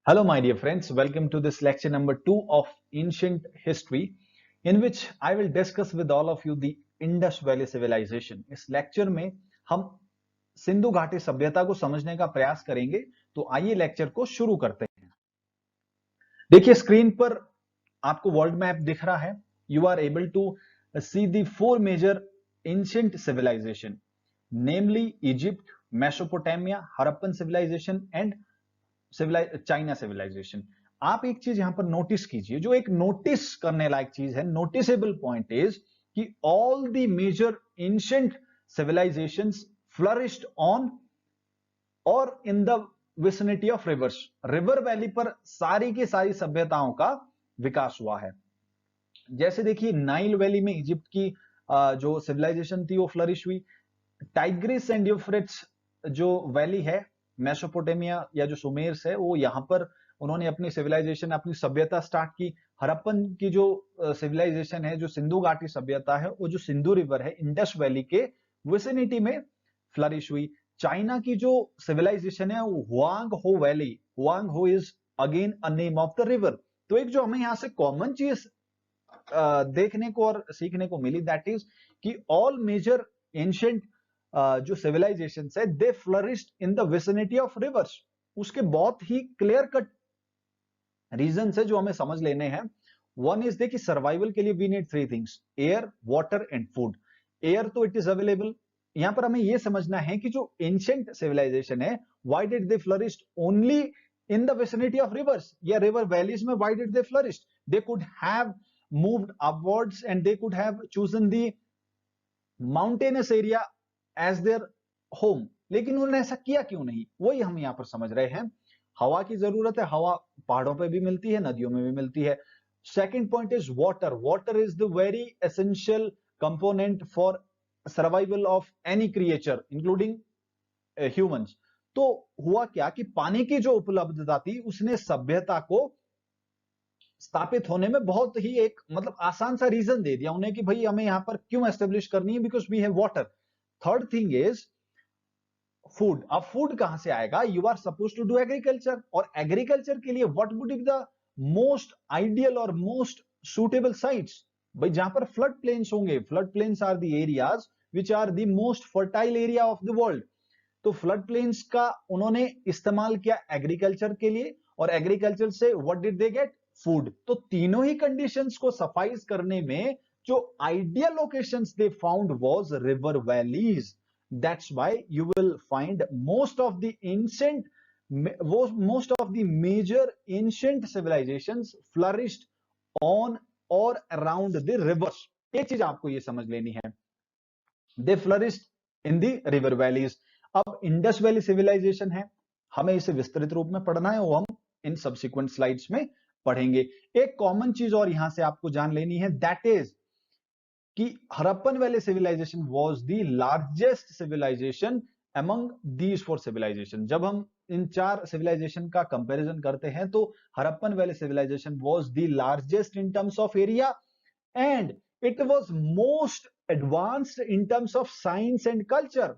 Hello, my dear friends. Welcome to this lecture number 2 of Ancient History, in which I will discuss with all of you the Indus Valley Civilization. इस lecture में हम सिंधु घाटी सभ्यता को समझने का प्रयास करेंगे। तो आइए लेक्चर को शुरू करते हैं। देखिए स्क्रीन पर आपको वर्ल्ड मैप दिख रहा है। You are able to see the four major ancient civilization, namely Egypt, Mesopotamia, Harappan civilization and China civilization. आप एक चीज यहां पर नोटिस कीजिए, जो एक नोटिस करने लायक चीज है, नोटिसेबल पॉइंट इज कि all the major ancient civilizations flourished on or in the vicinity of rivers. River valley पर सारी की सारी सभ्यताओं का विकास हुआ है। जैसे देखिए नाइल वैली में इजिप्ट की जो सिविलाइजेशन थी वो फ्लरिश हुई। टाइग्रिस एंड यूफ्रेट्स जो वैली है, मेसोपोटामिया या जो सुमेर्स है, वो यहां पर उन्होंने अपनी सिविलाइजेशन, अपनी सभ्यता स्टार्ट की। हड़प्पन की जो सिविलाइजेशन है, जो सिंधु घाटी सभ्यता है, वो जो सिंधु रिवर है, इंडस वैली के विसिनिटी में फ्लरिश हुई। चाइना की जो सिविलाइजेशन है वो हुआंग हो वैली, हुआंग हो is again a name of the river. तो एक जो हमें यहां से कॉमन चीज देखने को और सीखने को मिली, दैट इज कि ऑल मेजर एंशिएंट जो सिविलाइजेशन है they flourished in the vicinity of rivers. उसके बहुत ही क्लियर कट रीजन है जो हमें समझ लेने हैं। वन इज देखिए सर्वाइवल के लिए we need three things, air, water and food. Air तो इट इज अवेलेबल। यहां पर हमें यह समझना है कि जो एंशिएंट सिविलाइजेशन है, why did they flourished only in the vicinity of rivers या रिवर वैलीज में? Why did they flourished? They could have moved upwards and they could have chosen the mountainous area as their home, लेकिन उन्होंने ऐसा किया क्यों नहीं, वही हम यहां पर समझ रहे हैं। हवा की जरूरत है, हवा पहाड़ों पे भी मिलती है, नदियों में भी मिलती है। Second point is water. Water is the very essential component for survival of any creature including humans. तो हुआ क्या कि पानी की जो उपलब्धता थी उसने सभ्यता को स्थापित होने में बहुत ही एक मतलब आसान सा रीजन दे दिया उन्हें कि भाई हमें यहां पर क्यों एस्टेब्लिश करनी है, because we have water. Third thing is food. अब फूड कहां से आएगा? You are suppose to do agriculture, और एग्रीकल्चर के लिए what would be the most ideal और मोस्ट सुटेबल साइट्स? भाई जहां पर फ्लड प्लेन्स होंगे। Flood plains are the areas which are the most fertile area of the world. तो flood plains का उन्होंने इस्तेमाल किया एग्रीकल्चर के लिए, और एग्रीकल्चर से what did they get? Food. तो तीनों ही कंडीशंस को सफाइज करने में जो ideal locations they found was river valleys. That's why you will find most of the ancient most of the major ancient civilizations flourished on or around the rivers। एक चीज आपको ये समझ लेनी है, they flourished in the river valleys. अब Indus valley civilization है, हमें इसे विस्तृत रूप में पढ़ना है, वो हम इन सब्सिक्वेंट स्लाइड्स में पढ़ेंगे। एक कॉमन चीज और यहां से आपको जान लेनी है, दैट इज कि Harappan valley civilization was the largest civilization among these four civilization. जब हम इन चार सिविलाइजेशन का कंपैरिजन करते हैं तो Harappan valley civilization was the largest in terms of area and it was most advanced in terms of science and culture।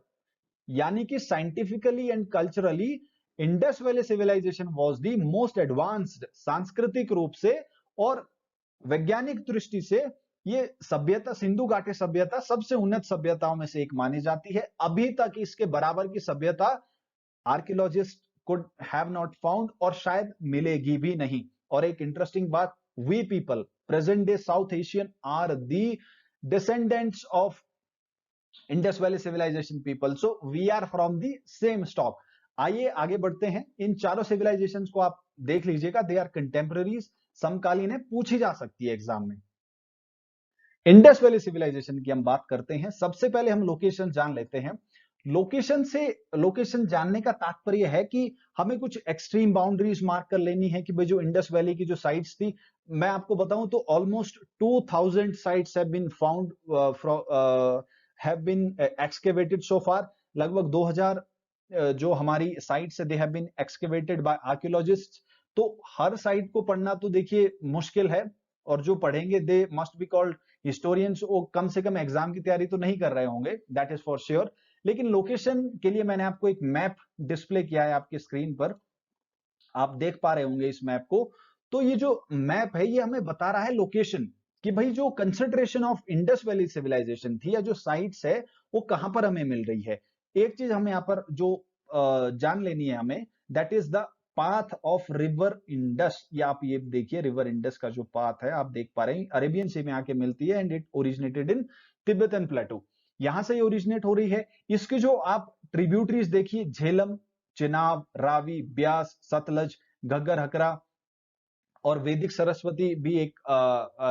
यानी कि scientifically and culturally Indus valley civilization was the most advanced, सांस्कृतिक रूप से और वैज्ञानिक दृष्टि से ये सभ्यता, सिंधु घाटी सभ्यता सबसे उन्नत सभ्यताओं में से एक मानी जाती है। अभी तक इसके बराबर की सभ्यता archaeologist could have not found, और शायद मिलेगी भी नहीं। और एक इंटरेस्टिंग बात, we people present day South Asian are the descendants of Indus valley civilization people, so we are from the same stock. आइए आगे बढ़ते हैं। इन चारों सिविलाइजेशंस को आप देख लीजिएगा, दे आर कंटेम्पररीज, समकालीन है, पूछी जा सकती है एग्जाम में। इंडस वैली सिविलाइजेशन की हम बात करते हैं। सबसे पहले हम लोकेशन जान लेते हैं। लोकेशन जानने का तात्पर्य है कि हमें कुछ एक्सट्रीम बाउंड्रीज मार्क कर लेनी है कि भाई जो इंडस वैली की जो साइट्स थी, मैं आपको बताऊं तो almost 2000 sites have been found have been excavated so far। लगभग 2000 जो हमारी साइट्स है, they have been excavated by archaeologist. तो हर साइट को पढ़ना तो देखिए मुश्किल है, और जो पढ़ेंगे they must be called historians. वो कम से कम एग्जाम की तैयारी तो नहीं कर रहे होंगे, दैट इज फॉर श्योर। लेकिन लोकेशन के लिए मैंने आपको एक मैप डिस्प्ले किया है आपकी स्क्रीन पर। आप देख पा रहे होंगे इस मैप को। तो ये जो मैप है ये हमें बता रहा है लोकेशन, कि भाई जो concentration of Indus valley civilization थी या जो साइट्स है वो कहां पर हमें मिल रही है। एक चीज हमें यहाँ पर जो जान लेनी है हमें, that is the path of river Indus. या आप ये देखिए रिवर इंडस का जो पाथ है आप देख पा रहे हैं अरेबियन सी में आके मिलती है, and it originated in Tibetan plateau. यहां से ये ओरिजिनेट हो रही है। इसके जो आप ट्रिब्यूटरीज देखिए, झेलम, चिनाब, रावी, ब्यास, सतलज, घग्गर, हकरा और वैदिक सरस्वती भी एक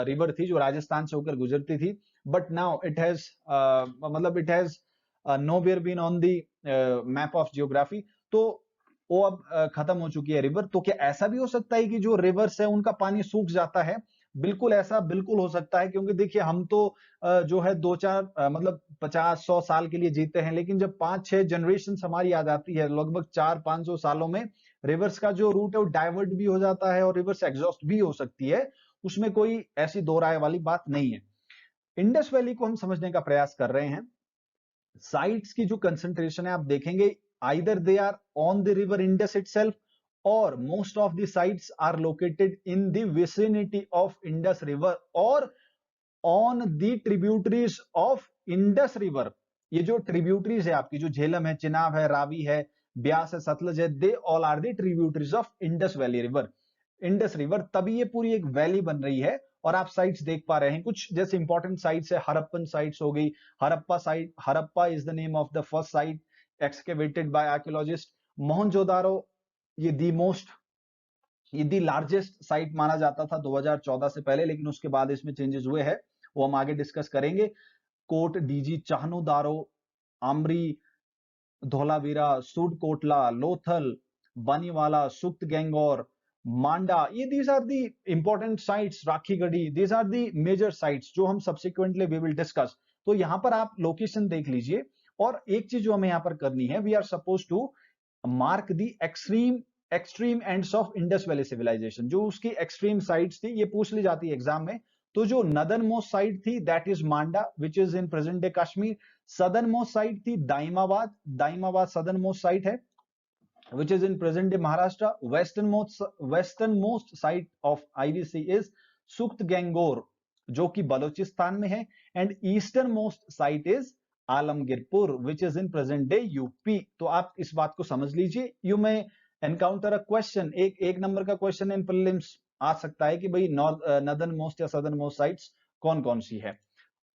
रिवर थी जो राजस्थान से होकर गुजरती थी। बट नाउ इट हैज मतलब it has nowhere been on the map of geography. तो वो अब खत्म हो चुकी है रिवर। तो क्या ऐसा भी हो सकता है कि जो रिवर्स है उनका पानी सूख जाता है? बिल्कुल ऐसा बिल्कुल हो सकता है, क्योंकि देखिए हम तो जो है दो चार मतलब 50-100 साल के लिए जीते हैं, लेकिन जब 5-6 जनरेशन हमारी आ जाती है लगभग 400-500 सालों में, रिवर्स का जो रूट है वो डाइवर्ट भी हो जाता है और रिवर्स एग्जॉस्ट भी हो सकती है। उसमें कोई ऐसी दो राय वाली बात नहीं है। इंडस वैली को हम समझने का प्रयास कर रहे हैं। साइट्स की जो कंसंट्रेशन है आप देखेंगे, either they are on the river Indus itself or most of the sites are located in the vicinity of Indus river or on the tributaries of Indus river. ये जो ट्रिब्यूटरीज है आपकी, जो झेलम है, चिनाब है, रावी है, ब्यास है, सतलज है, they all are the tributaries of Indus valley river, Indus river. तभी ये पूरी एक वैली बन रही है। और आप साइट्स देख पा रहे हैं कुछ, जैसे इंपॉर्टेंट साइट्स है, हरप्पन साइट्स हो गई। Harappa site, Harappa is the name of the first site excavated by archaeologist. Mohenjodaro, ये दी मोस्ट, ये दी लार्जेस्ट साइट माना जाता था 2014 से पहले, लेकिन उसके बाद इसमें चेंजेस हुए हैं, वो हम आगे डिस्कस करेंगे। कोट डीजी चाहनुदारो, आमरी, धोलावीरा, सुडकोटला, लोथल, बनीवाला, सुक्त गैंगोर, मांडा, ये these are the important sites. Rakhigarhi, these are the major sites जो हम सब्सिक्वेंटली वी विल डिस्कस। तो यहां पर आप लोकेशन देख लीजिए। और एक चीज जो हमें यहां पर करनी है, we are suppose to mark the extreme extreme ends of Indus valley civilization. जो उसकी एक्सट्रीम साइट्स थी, ये पूछ ली जाती है एग्जाम में। तो जो नदर्न मोस्ट साइट थी that is Manda which is in present day Kashmir. Southern most site थी Daimabad, Daimabad southern most site है which is in present day Maharashtra. Westernmost site of IVC is Sukt Gangor जो कि बलोचिस्तान में है, and eastern most site is Alamgirpur which is in present day UP. तो आप इस बात को समझ लीजिए। You may encounter a question, एक नंबर का क्वेश्चन इन प्रीलिम्स आ सकता है कि भाई नॉर्दर्न मोस्ट या सदर्न मोस्ट साइट्स कौन कौन सी है।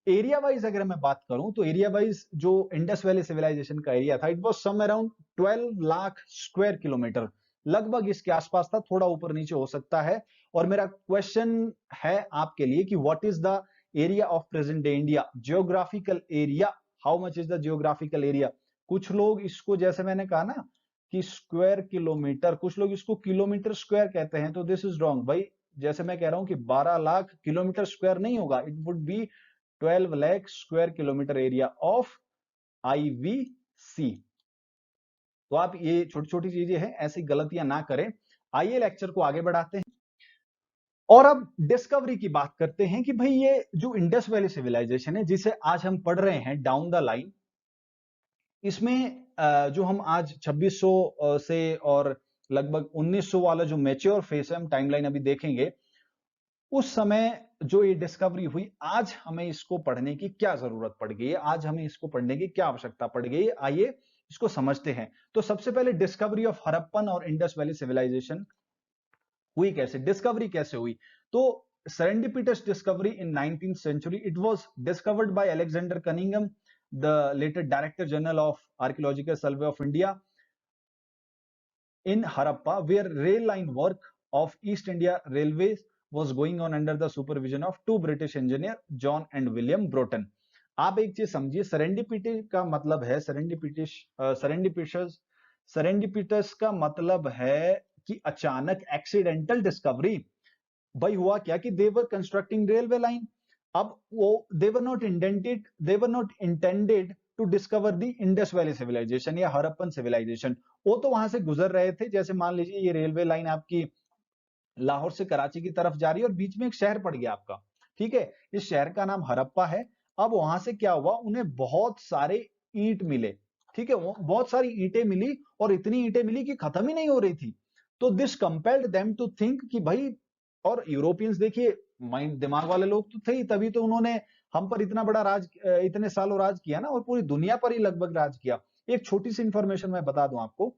एरिया वाइज अगर मैं बात करूं तो एरिया वाइज जो इंडस वैली सिविलाइजेशन का एरिया था, it was some around 12 lakh square kilometre, लगभग इसके आसपास था, थोड़ा ऊपर नीचे हो सकता है। और मेरा क्वेश्चन है आपके लिए कि what is the area of present day India, geographical area, how much is the geographical area. कुछ लोग इसको, जैसे मैंने कहा ना कि स्क्वायर किलोमीटर, कुछ लोग इसको किलोमीटर स्क्वायर कहते हैं, तो दिस इज रॉन्ग भाई। जैसे मैं कह रहा हूं कि 12 लाख किलोमीटर स्क्वायर नहीं होगा, it would be 12 lakh square kilometre area of IVC. तो आप ये छोटी छोटी चीजें हैं, ऐसी गलतियां ना करें। आइए लेक्चर को आगे बढ़ाते हैं और अब डिस्कवरी की बात करते हैं कि भाई ये जो इंडस वैली सिविलाइजेशन है जिसे आज हम पढ़ रहे हैं डाउन द लाइन, इसमें जो हम आज 2600 से और लगभग 1900 वाला जो मैच्योर फेस है, हम टाइमलाइन अभी देखेंगे, उस समय जो ये डिस्कवरी हुई, आज हमें इसको पढ़ने की क्या जरूरत पड़ गई है, आज हमें इसको पढ़ने की क्या आवश्यकता पड़ गई है, आइए इसको समझते हैं। तो सबसे पहले डिस्कवरी ऑफ हड़प्पन और इंडस वैली सिविलाइजेशन हुई कैसे, डिस्कवरी कैसे हुई। तो serendipitous discovery in 19th century, it was discovered by Alexander Cunningham, the later Director General of Archaeological Survey of India, in Harappa, where rail line work of East India Railways was going on under the supervision of two British engineers, John and William Broughton. आप एक चीज समझिए, serendipity का मतलब है सेरेंडिपिटस का मतलब है कि अचानक, एक्सीडेंटल डिस्कवरी। भाई हुआ क्या कि they were constructing railway line. अब वो they were not intended to discover the Indus valley civilization या हड़प्पन सिविलाइजेशन। वो तो वहां से गुजर रहे थे, जैसे मान लीजिए ये रेलवे लाइन आपकी लाहौर से कराची की तरफ जा रही है और बीच में एक शहर पड़ गया आपका, ठीक है, इस शहर का नाम हड़प्पा है। अब वहां से क्या हुआ, उन्हें बहुत सारे ईंट मिले, ठीक है, वो बहुत सारी ईंटें मिली और इतनी ईंटें मिली कि खत्म ही नहीं हो रही थी। तो this compelled them to think कि भाई, और यूरोपियंस देखिए माइंड दिमाग वाले लोग तो थे ही, तभी तो उन्होंने हम पर इतना बड़ा राज, इतने सालों राज किया ना, और पूरी दुनिया पर ही लगभग राज किया। एक छोटी सी इंफॉर्मेशन मैं बता दूं आपको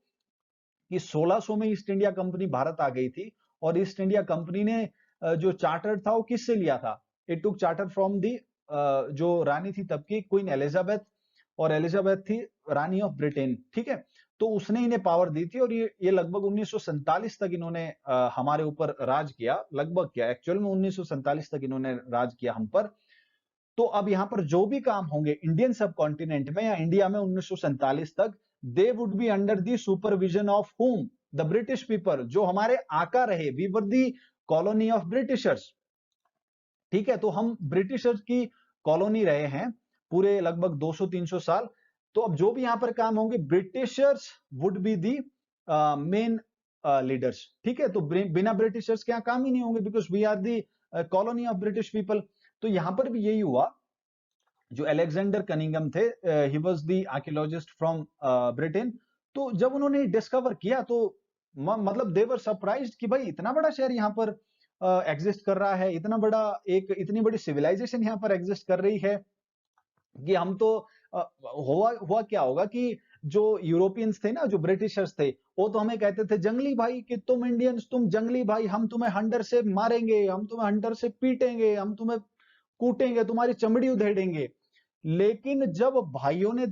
कि 1600 में ईस्ट इंडिया कंपनी भारत आ गई थी, और ईस्ट इंडिया कंपनी ने जो चार्टर था वो किससे लिया था? It took charter from the, जो रानी थी तब की, क्वीन एलिजाबेथ, और एलिजाबेथ थी रानी ऑफ ब्रिटेन, ठीक है। तो उसने इन्हें पावर दी थी, और ये लगभग 1947 तक इन्होंने हमारे ऊपर राज किया, लगभग क्या एक्चुअल में 1947 तक इन्होंने राज किया हम पर। तो अब यहां पर जो भी काम होंगे इंडियन सब कॉन्टिनेंट में या इंडिया में 1947 तक, they would be under the supervision of whom? The British people, जो हमारे आका रहे, we were the colony of Britishers, ठीक है। तो हम ब्रिटिशर्स की कॉलोनी रहे हैं पूरे लगभग 200-300 साल। तो अब जो भी यहां पर काम होंगे, Britishers would be the main leaders, ठीक है। तो बिना ब्रिटिशर्स के यहां काम ही नहीं होंगे, because we are the colony of British people. तो यहां पर भी यही हुआ। जो अलेक्जेंडर कनिंगम थे, he was the archaeologist from Britain. तो जब उन्होंने डिस्कवर किया तो मतलब दे वर सरप्राइज्ड कि भाई इतना बड़ा शहर यहाँ पर एग्जिस्ट कर रहा है, इतना बड़ा, एक इतनी बड़ी सिविलाइजेशन यहाँ पर एग्जिस्ट कर रही है, कि हम तो हुआ हुआ क्या होगा कि जो यूरोपियंस थे ना, जो ब्रिटिशर्स थे, वो तो हमें कहते थे जंगली भाई, कि तुम इंडियंस, तुम जंगली भाई, हम तुम्हें हंटर से मारेंगे, हम तुम्हें हंटर से पीटेंगे, हम तुम्हें कूटेंगे, तुम्हारी चमड़ी उधेड़ेंगे। लेकिन जब भाइयों ने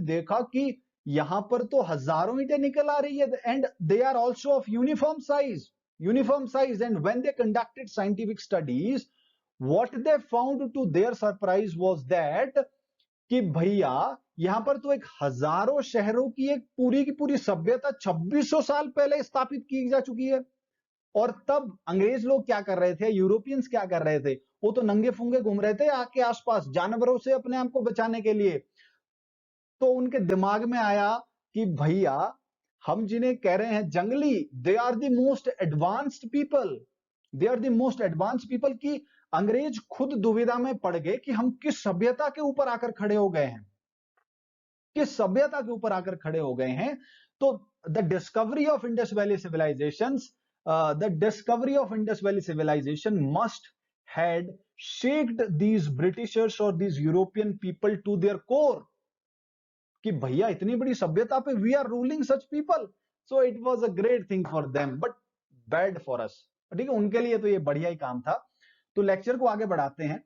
देखा कि यहां पर तो हजारों ईंटें निकल आ रही है, and they are also of uniform size, and when they conducted scientific studies, what they found to their surprise was that, कि भैया यहां पर तो एक हजारों शहरों की पूरी सभ्यता 2600 साल पहले स्थापित की जा चुकी है। और तब अंग्रेज लोग क्या कर रहे थे, यूरोपियंस क्या कर रहे थे? वो तो नंगे फूंगे घूम रहे थे आके आसपास जानवरों से अपने आप को बचाने के लिए। तो उनके दिमाग में आया कि भैया, हम जिन्हें कह रहे हैं जंगली, they are the most advanced people, they are the most advanced people, की अंग्रेज खुद दुविधा में पड़ गए कि हम किस सभ्यता के ऊपर आकर खड़े हो गए हैं, किस सभ्यता के ऊपर आकर खड़े हो गए हैं। तो the discovery of Indus valley civilization, the discovery of Indus valley civilization must had shaked these Britishers और these European people to their core, कि भैया इतनी बड़ी सभ्यता पे we are ruling such people. So it was a great thing for them, but bad for us, ठीक है। उनके लिए तो ये बढ़िया ही काम था। तो लेक्चर को आगे बढ़ाते हैं,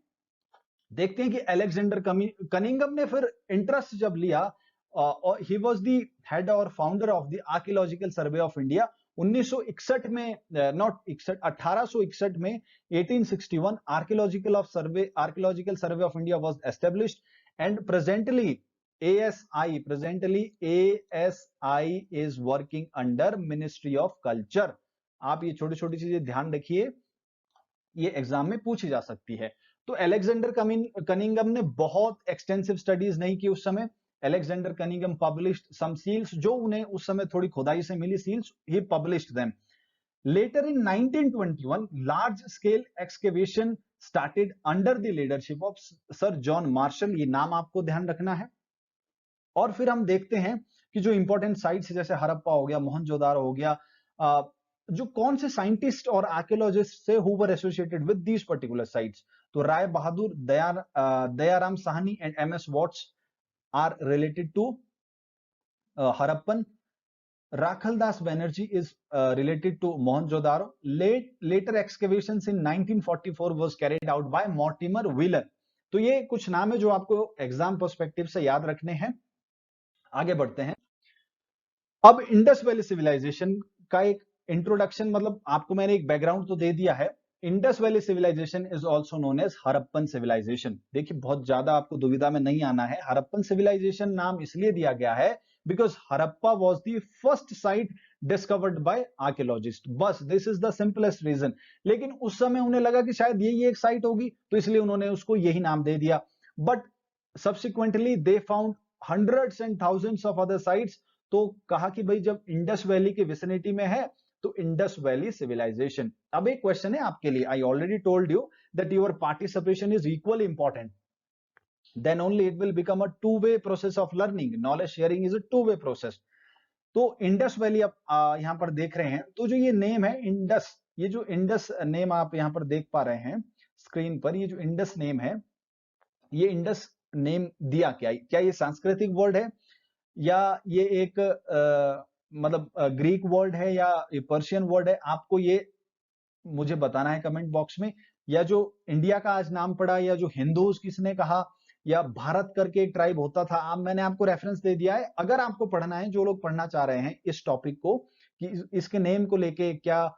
देखते हैं कि अलेक्जेंडर कनिंगम ने फिर इंटरेस्ट जब लिया, और ही वाज द हेड और founder of the archaeological survey of India 1961 में, नॉट 61, 1861 में, 1861 archaeological survey of India was established, and presently ASI is working under ministry of culture. आप ये छोटी छोटी चीजें ध्यान रखिए, ये एग्जाम में पूछी जा सकती है। तो अलेक्जेंडर कनिंगम ने बहुत एक्सटेंसिव स्टडीज नहीं की उस समय। Alexander Cunningham published some seals, जो उन्हें उस समय थोड़ी खुदाई से मिली सील्स, ही published them. Later in 1921 large scale excavation started under the leadership of sir John Marshall, ये नाम आपको ध्यान रखना है। और फिर हम देखते हैं कि जो इंपॉर्टेंट साइट्स जैसे हड़प्पा हो गया, मोहनजोदारो हो गया, जो कौन से साइंटिस्ट और आर्कियोलॉजिस्ट से who were associated with these particular sites. तो Rai Bahadur, Dayaram Sahni and MS Vats are related to Harappan. Rakhaldas Banerjee is related to Mohenjo-daro. Later excavations in 1944 was carried out by Mortimer Wheeler. तो ये कुछ नाम है जो आपको एग्जाम पर्सपेक्टिव से याद रखने हैं। आगे बढ़ते हैं। अब इंडस वैली सिविलाइजेशन का एक इंट्रोडक्शन, मतलब आपको मैंने एक बैकग्राउंड तो दे दिया है। Indus valley civilisation is also known as Harappan civilisation. देखिए बहुत ज्यादा आपको दुविधा में नहीं आना है। हड़प्पन सिविलाइजेशन नाम इसलिए दिया गया है because Harappa was the first site discovered by archaeologist, बस this is the simplest reason. लेकिन उस समय उन्हें लगा कि शायद यही एक साइट होगी, तो इसलिए उन्होंने उसको यही नाम दे दिया। But subsequently they found hundreds and thousands of other sites. तो कहा कि भाई जब इंडस वैली की विसिनिटी में है तो इंडस वैली सिविलाइजेशन। अब एक क्वेश्चन है आपके लिए, आई already told you that your participation is equally important, then only it will become a two-way process of learning. Knowledge sharing is a two-way process. तो इंडस वैली आप यहाँ पर देख रहे हैं, तो जो ये नेम है इंडस, ये जो इंडस नेम आप यहाँ पर देख पा रहे हैं स्क्रीन पर, ये जो इंडस नेम है, ये इंडस नेम दिया क्या ये सांस्कृतिक वर्ड है, या ये एक मतलब ग्रीक वर्ड है, या ये पर्शियन वर्ड है? आपको ये मुझे बताना है कमेंट बॉक्स में। या जो इंडिया का आज नाम पड़ा, या जो हिंदूज किसने कहा, या भारत करके एक ट्राइब होता था, मैंने आपको रेफरेंस दे दिया है। अगर आपको पढ़ना है, जो लोग पढ़ना चाह रहे हैं इस टॉपिक को कि इसके नेम को लेके क्या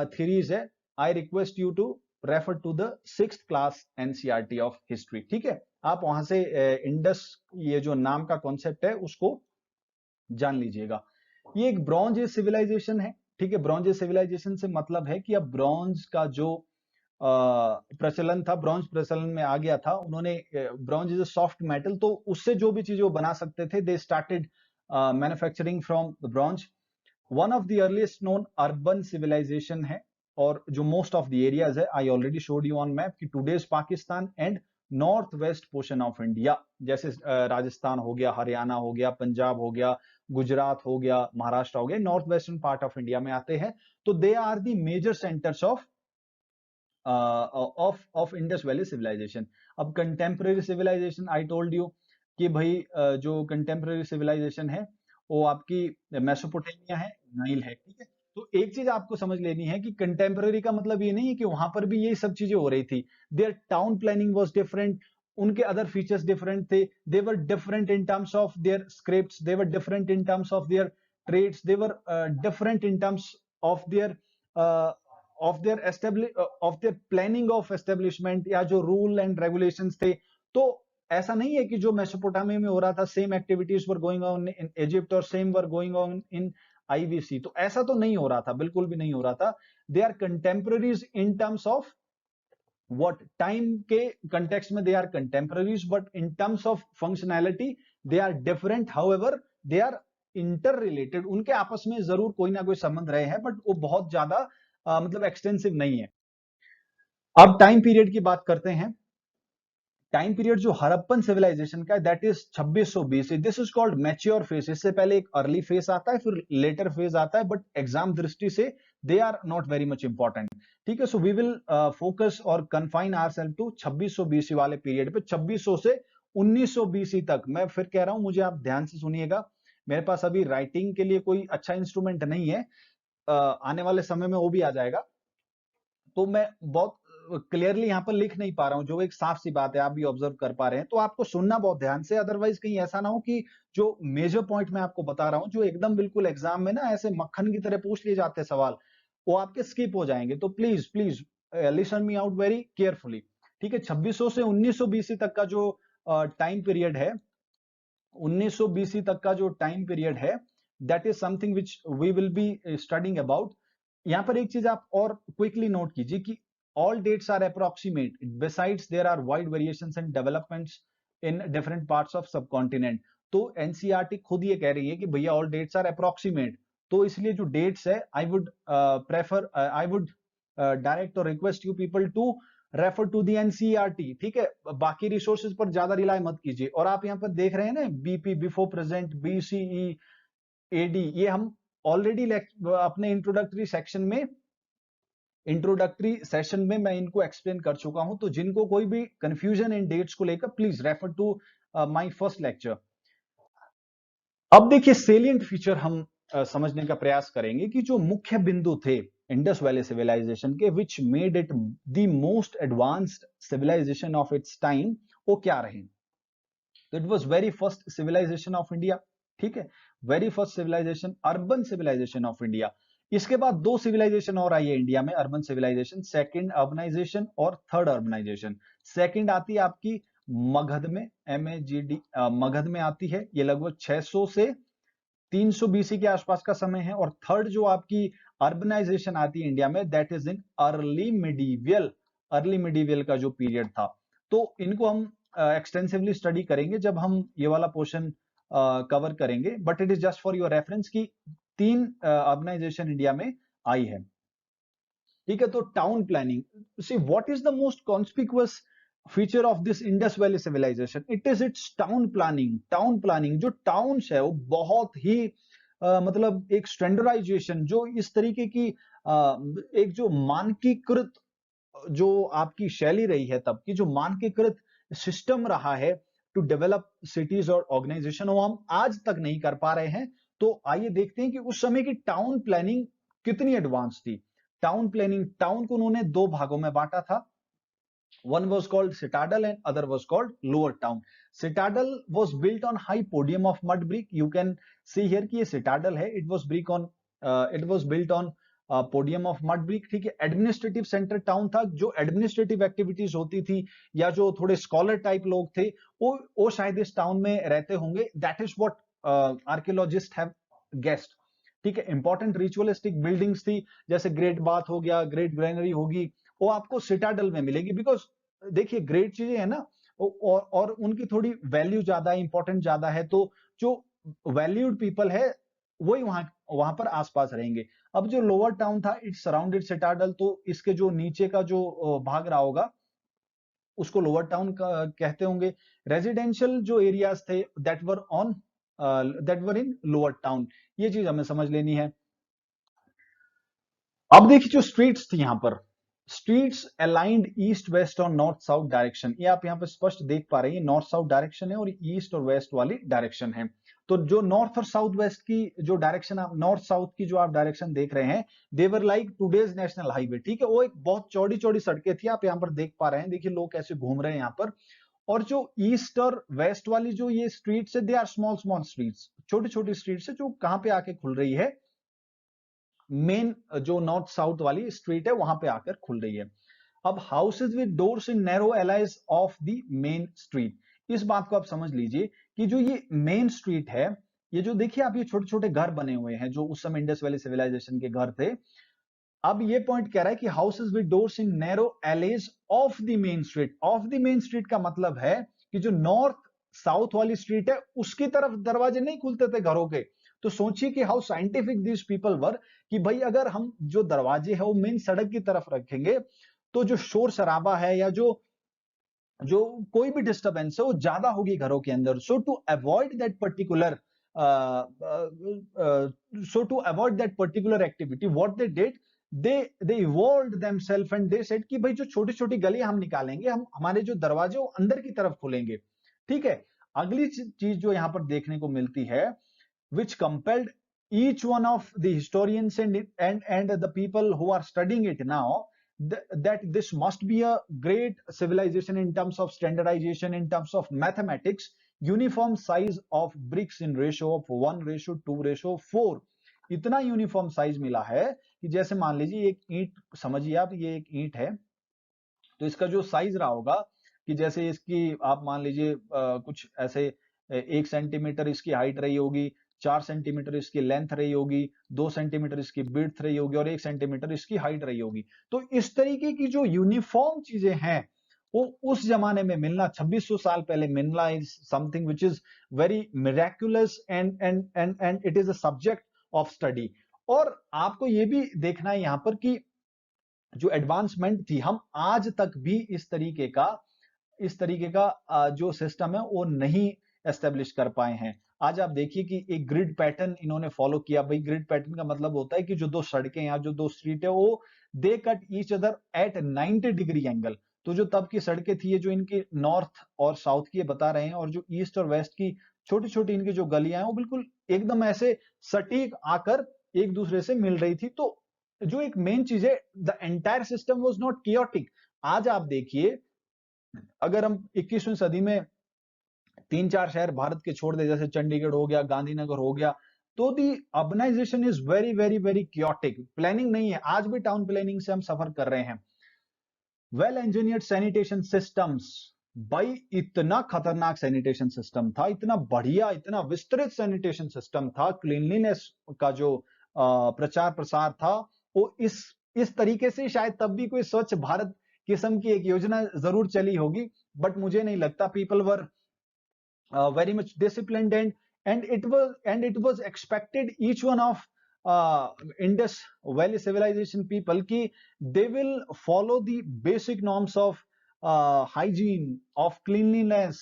थ्योरीज है, I request you to refer to the 6th class NCERT of history. ठीक है, आप वहां से इंडस, ये जो नाम का कॉन्सेप्ट है उसको जान लीजिएगा। ये एक ब्रॉन्ज एज सिविलाइजेशन है। ठीक है, ब्रॉन्ज एज सिविलाइजेशन से मतलब है कि अब ब्रॉन्ज का जो प्रचलन था, ब्रॉन्ज प्रचलन में आ गया था। उन्होंने bronze is a soft metal, तो उससे जो भी चीजें वो बना सकते थे, they started manufacturing from the bronze. One of the earliest known urban civilization है, और जो मोस्ट ऑफ द एरियाज है, I already showed you on map कि today's Pakistan and north west portion of India, जैसे राजस्थान हो गया, हरियाणा हो गया, पंजाब हो गया, गुजरात हो गया, महाराष्ट्र हो गया, north western part of India में आते हैं। तो they are the major centers of Indus valley civilization. अब contemporary civilization, I told you कि भाई जो कंटेम्प्रेरी सिविलाइजेशन है वो आपकी मेसोपोटामिया है, नाइल है। ठीक है, तो एक चीज आपको समझ लेनी है कि कंटेम्प्रेरी का मतलब ये नहीं है कि वहां पर भी ये सब चीजें हो रही थी। Their town planning was different, उनके अदर फीचर्स डिफरेंट थे, they were different in terms of their scripts, they were different in terms of their trades, they were different in terms of their of their planning of establishment, या जो rule and regulations थे। तो ऐसा नहीं है कि जो Mesopotamia में हो रहा था, same activities were going on in Egypt और same were going on in IVC. तो ऐसा तो नहीं हो रहा था, बिल्कुल भी नहीं हो रहा था। They are contemporaries in terms of what, time के कंटेक्स्ट में they are contemporaries, but in terms of functionality they are different. However they are interrelated, उनके आपस में जरूर कोई ना कोई संबंध रहे हैं, बट वो बहुत ज्यादा मतलब एक्सटेंसिव नहीं है। अब टाइम पीरियड की बात करते हैं। टाइम पीरियड जो हड़प्पन सिविलाइजेशन का है, that is 2600 BC. This is called mature phase. इससे पहले एक अर्ली फेज आता है, फिर लेटर फेज आता है, बट एग्जाम दृष्टि से they are not very much important. ठीक है, सो वी विल फोकस और कन्फाइन आवरसेल्फ टू 2600 बीसी वाले पीरियड पे, 2600 से 1900 बीसी तक। मैं फिर कह रहा हूं, मुझे आप ध्यान से सुनिएगा, मेरे पास अभी राइटिंग के लिए कोई अच्छा इंस्ट्रूमेंट नहीं है, आने वाले समय में वो भी आ जाएगा, तो मैं बहुत क्लियरली यहाँ पर लिख नहीं पा रहा हूँ, जो एक साफ सी बात है, आप भी ऑब्जर्व कर पा रहे हैं। तो आपको सुनना बहुत ध्यान से, अदरवाइज कहीं ऐसा ना हो कि जो मेजर पॉइंट मैं आपको बता रहा हूँ, जो एकदम बिल्कुल एग्जाम में ना ऐसे मक्खन की तरह पूछ लिए जाते हैं सवाल, वो आपके स्किप हो जाएंगे। तो please please listen me out very carefully. ठीक है, 2600 से 1900 बीसी तक का जो टाइम पीरियड है, 1900 बीसी तक का जो टाइम पीरियड है, that is something which we will be studying about. यहां पर एक चीज आप और क्विकली नोट कीजिए कि all dates are approximate. Besides, there are wide variations and developments in different parts of subcontinent. तो एनसीईआरटी खुद ये कह रही है कि भैया all dates are approximate. तो इसलिए जो dates है, I would direct or request you people to refer to the NCERT. ठीक है, बाकी रिसोर्सेज पर ज्यादा रिलाय मत कीजिए। और आप यहाँ पर देख रहे हैं ना, BP, before present, BCE, AD, ये हम ऑलरेडी अपने इंट्रोडक्टरी सेशन में मैं इनको एक्सप्लेन कर चुका हूं। तो जिनको कोई भी कंफ्यूजन इन डेट्स को लेकर, please refer to my first lecture. अब देखिए, सेलिएंट फीचर हम समझने का प्रयास करेंगे कि जो मुख्य बिंदु थे इंडस वैली सिविलाइजेशन के, which made it the most advanced civilisation of its time, वो क्या रहे? तो it was very first civilisation of India. ठीक है, very first civilisation, urban civilisation of India. इसके बाद दो सिविलाइजेशन और आई है इंडिया में, अर्बन सिविलाइजेशन, सेकंड अर्बनाइजेशन और थर्ड अर्बनाइजेशन। सेकंड आती है आपकी मगध में, MAGD, मगध में आती है, ये लगभग 600 से 300 बीसी के आसपास का समय है। और थर्ड जो आपकी अर्बनाइजेशन आती है इंडिया में, that is in early medieval, early medieval का जो पीरियड था। तो इनको हम एक्सटेंसिवली स्टडी करेंगे जब हम ये वाला पोर्शन कवर करेंगे, but it is just for your reference कि तीन अर्बनाइजेशन इंडिया में आई है। ठीक है, तो town planning, see what is the most conspicuous feature of this Indus valley civilization? It is its town planning. Town planning, जो towns है वो बहुत ही मतलब एक स्टैंडर्डाइजेशन, जो इस तरीके की एक जो मानकीकृत जो आपकी शैली रही है तब की, जो मानकीकृत सिस्टम रहा है टू डेवलप सिटीज और ऑर्गेनाइजेशन, वो हम आज तक नहीं कर पा रहे हैं। तो आइए देखते हैं कि उस समय की टाउन प्लानिंग कितनी एडवांस थी। टाउन प्लानिंग, टाउन को उन्होंने दो भागों में बांटा था। One was called citadel and other was called lower town. Citadel was built on high podium of mud brick. You can see here कि ये citadel है. It was built on podium of mud brick. ठीक है. Administrative centre town था. जो administrative activities होती थी या जो थोड़े स्कॉलर टाइप लोग थे, वो शायद इस टाउन में रहते होंगे. That is what archaeologist have guessed. ठीक है. इंपॉर्टेंट रिचुअलिस्टिक बिल्डिंग्स थी, जैसे ग्रेट बाथ हो गया, ग्रेट ग्रेनरी होगी, वो आपको सिटाडल में मिलेगी. बिकॉज देखिए ग्रेट चीजें है ना, और उनकी थोड़ी वैल्यू ज्यादा है, इंपॉर्टेंट ज्यादा है, तो जो वैल्यूड पीपल है वही वहां वहां पर आसपास रहेंगे. अब जो लोअर टाउन था, इट्स सराउंडेड सिटाडल, तो इसके जो नीचे का जो भाग रहा होगा उसको लोअर टाउन कहते होंगे. रेजिडेंशियल जो एरियाज थे that were in lower town. ये चीज हमें समझ लेनी है. अब देखिए जो स्ट्रीट्स थी, यहां पर स्ट्रीट्स अलाइंड ईस्ट वेस्ट और नॉर्थ साउथ डायरेक्शन. ये आप यहां पर स्पष्ट देख पा रहे हैं, नॉर्थ साउथ डायरेक्शन है और ईस्ट और वेस्ट वाली डायरेक्शन है. तो जो नॉर्थ और साउथ वेस्ट की जो डायरेक्शन, आप नॉर्थ साउथ की जो आप डायरेक्शन देख रहे हैं, देवर लाइक टूडेज नेशनल हाईवे. ठीक है. वो एक बहुत चौड़ी चौड़ी सड़कें थी, आप यहां पर देख पा रहे हैं. देखिए लोग कैसे घूम रहे हैं यहां पर. और जो ईस्ट और वेस्ट वाली जो ये स्ट्रीट्स है, they are small small streets, छोटी छोटी स्ट्रीट्स है, जो कहां पे आके खुल रही है, मेन जो नॉर्थ साउथ वाली स्ट्रीट है वहां पे आकर खुल रही है. अब houses with doors in narrow allies of the main street. इस बात को आप समझ लीजिए कि जो ये मेन स्ट्रीट है, ये जो देखिए आप, ये छोटे छोटे घर बने हुए हैं जो उस समय इंडस वैली सिविलाइजेशन के घर थे. अब ये पॉइंट कह रहा है कि houses with doors in narrow alleged of the main street. Of the main street का मतलब है कि जो नॉर्थ साउथ वाली स्ट्रीट है उसकी तरफ दरवाजे नहीं खुलते थे घरों के. तो सोचिए कि how scientific this people were, कि भाई अगर हम जो दरवाजे है वो मेन सड़क की तरफ रखेंगे तो जो शोर शराबा है या जो जो कोई भी डिस्टर्बेंस है वो ज्यादा होगी घरों के अंदर. So to avoid that particular activity, what they did, they evolved themselves and they said कि भाई जो छोटी छोटी गलियां हम निकालेंगे, हम हमारे जो दरवाजे वो अंदर की तरफ खुलेंगे. ठीक है. अगली चीज जो यहां पर देखने को मिलती है, which compelled each one of the historians and the people who are studying it now, that this must be a great civilization in terms of standardization, in terms of mathematics, uniform size of bricks in ratio of 1:2:4. इतना uniform size मिला है कि जैसे मान लीजिए एक ईंट, समझिए आप, ये एक ईंट है, तो इसका जो साइज रहा होगा कि जैसे इसकी आप मान लीजिए कुछ ऐसे 1 सेंटीमीटर इसकी हाइट रही होगी, 4 सेंटीमीटर इसकी लेंथ रही होगी, 2 सेंटीमीटर इसकी विड्थ रही होगी और 1 सेंटीमीटर इसकी हाइट रही होगी. तो इस तरीके की जो यूनिफॉर्म चीजें हैं वो उस जमाने में मिलना, 2600 साल पहले मिलना, is something which is very miraculous and it is a subject of study. और आपको ये भी देखना है यहां पर कि जो एडवांसमेंट थी, हम आज तक भी इस तरीके का जो सिस्टम है वो नहीं एस्टेब्लिश कर पाए हैं. आज आप देखिए कि एक ग्रिड पैटर्न इन्होंने फॉलो किया. भाई ग्रिड पैटर्न का मतलब होता है कि जो दो सड़कें या जो दो स्ट्रीट है वो they cut each other at 90 degree angle. तो जो तब की सड़कें थी, ये जो इनकी नॉर्थ और साउथ की बता रहे हैं, और जो ईस्ट और वेस्ट की छोटी छोटी इनकी जो गलियां हैं वो बिल्कुल एकदम ऐसे सटीक आकर एक दूसरे से मिल रही थी. तो जो एक मेन चीज है, the entire system was not chaotic. आज आप देखिए, अगर हम 21वीं सदी में 3-4 शहर भारत के छोड़ दे, जैसे चंडीगढ़ हो गया, गांधीनगर हो गया, तो the urbanization is very very very chaotic. Planning नहीं है. आज भी टाउन प्लानिंग से हम सफर कर रहे हैं. Well engineered sanitation systems. भाई इतना खतरनाक सैनिटेशन सिस्टम था, इतना बढ़िया, इतना विस्तृत सैनिटेशन सिस्टम था. क्लीनलीनेस का जो प्रचार प्रसार था वो इस तरीके से शायद तब भी कोई स्वच्छ भारत किस्म की एक योजना जरूर चली होगी, बट मुझे नहीं लगता. People were very much disciplined, and it was expected each one of Indus Valley civilization people ki they will follow the basic norms of hygiene, of cleanliness.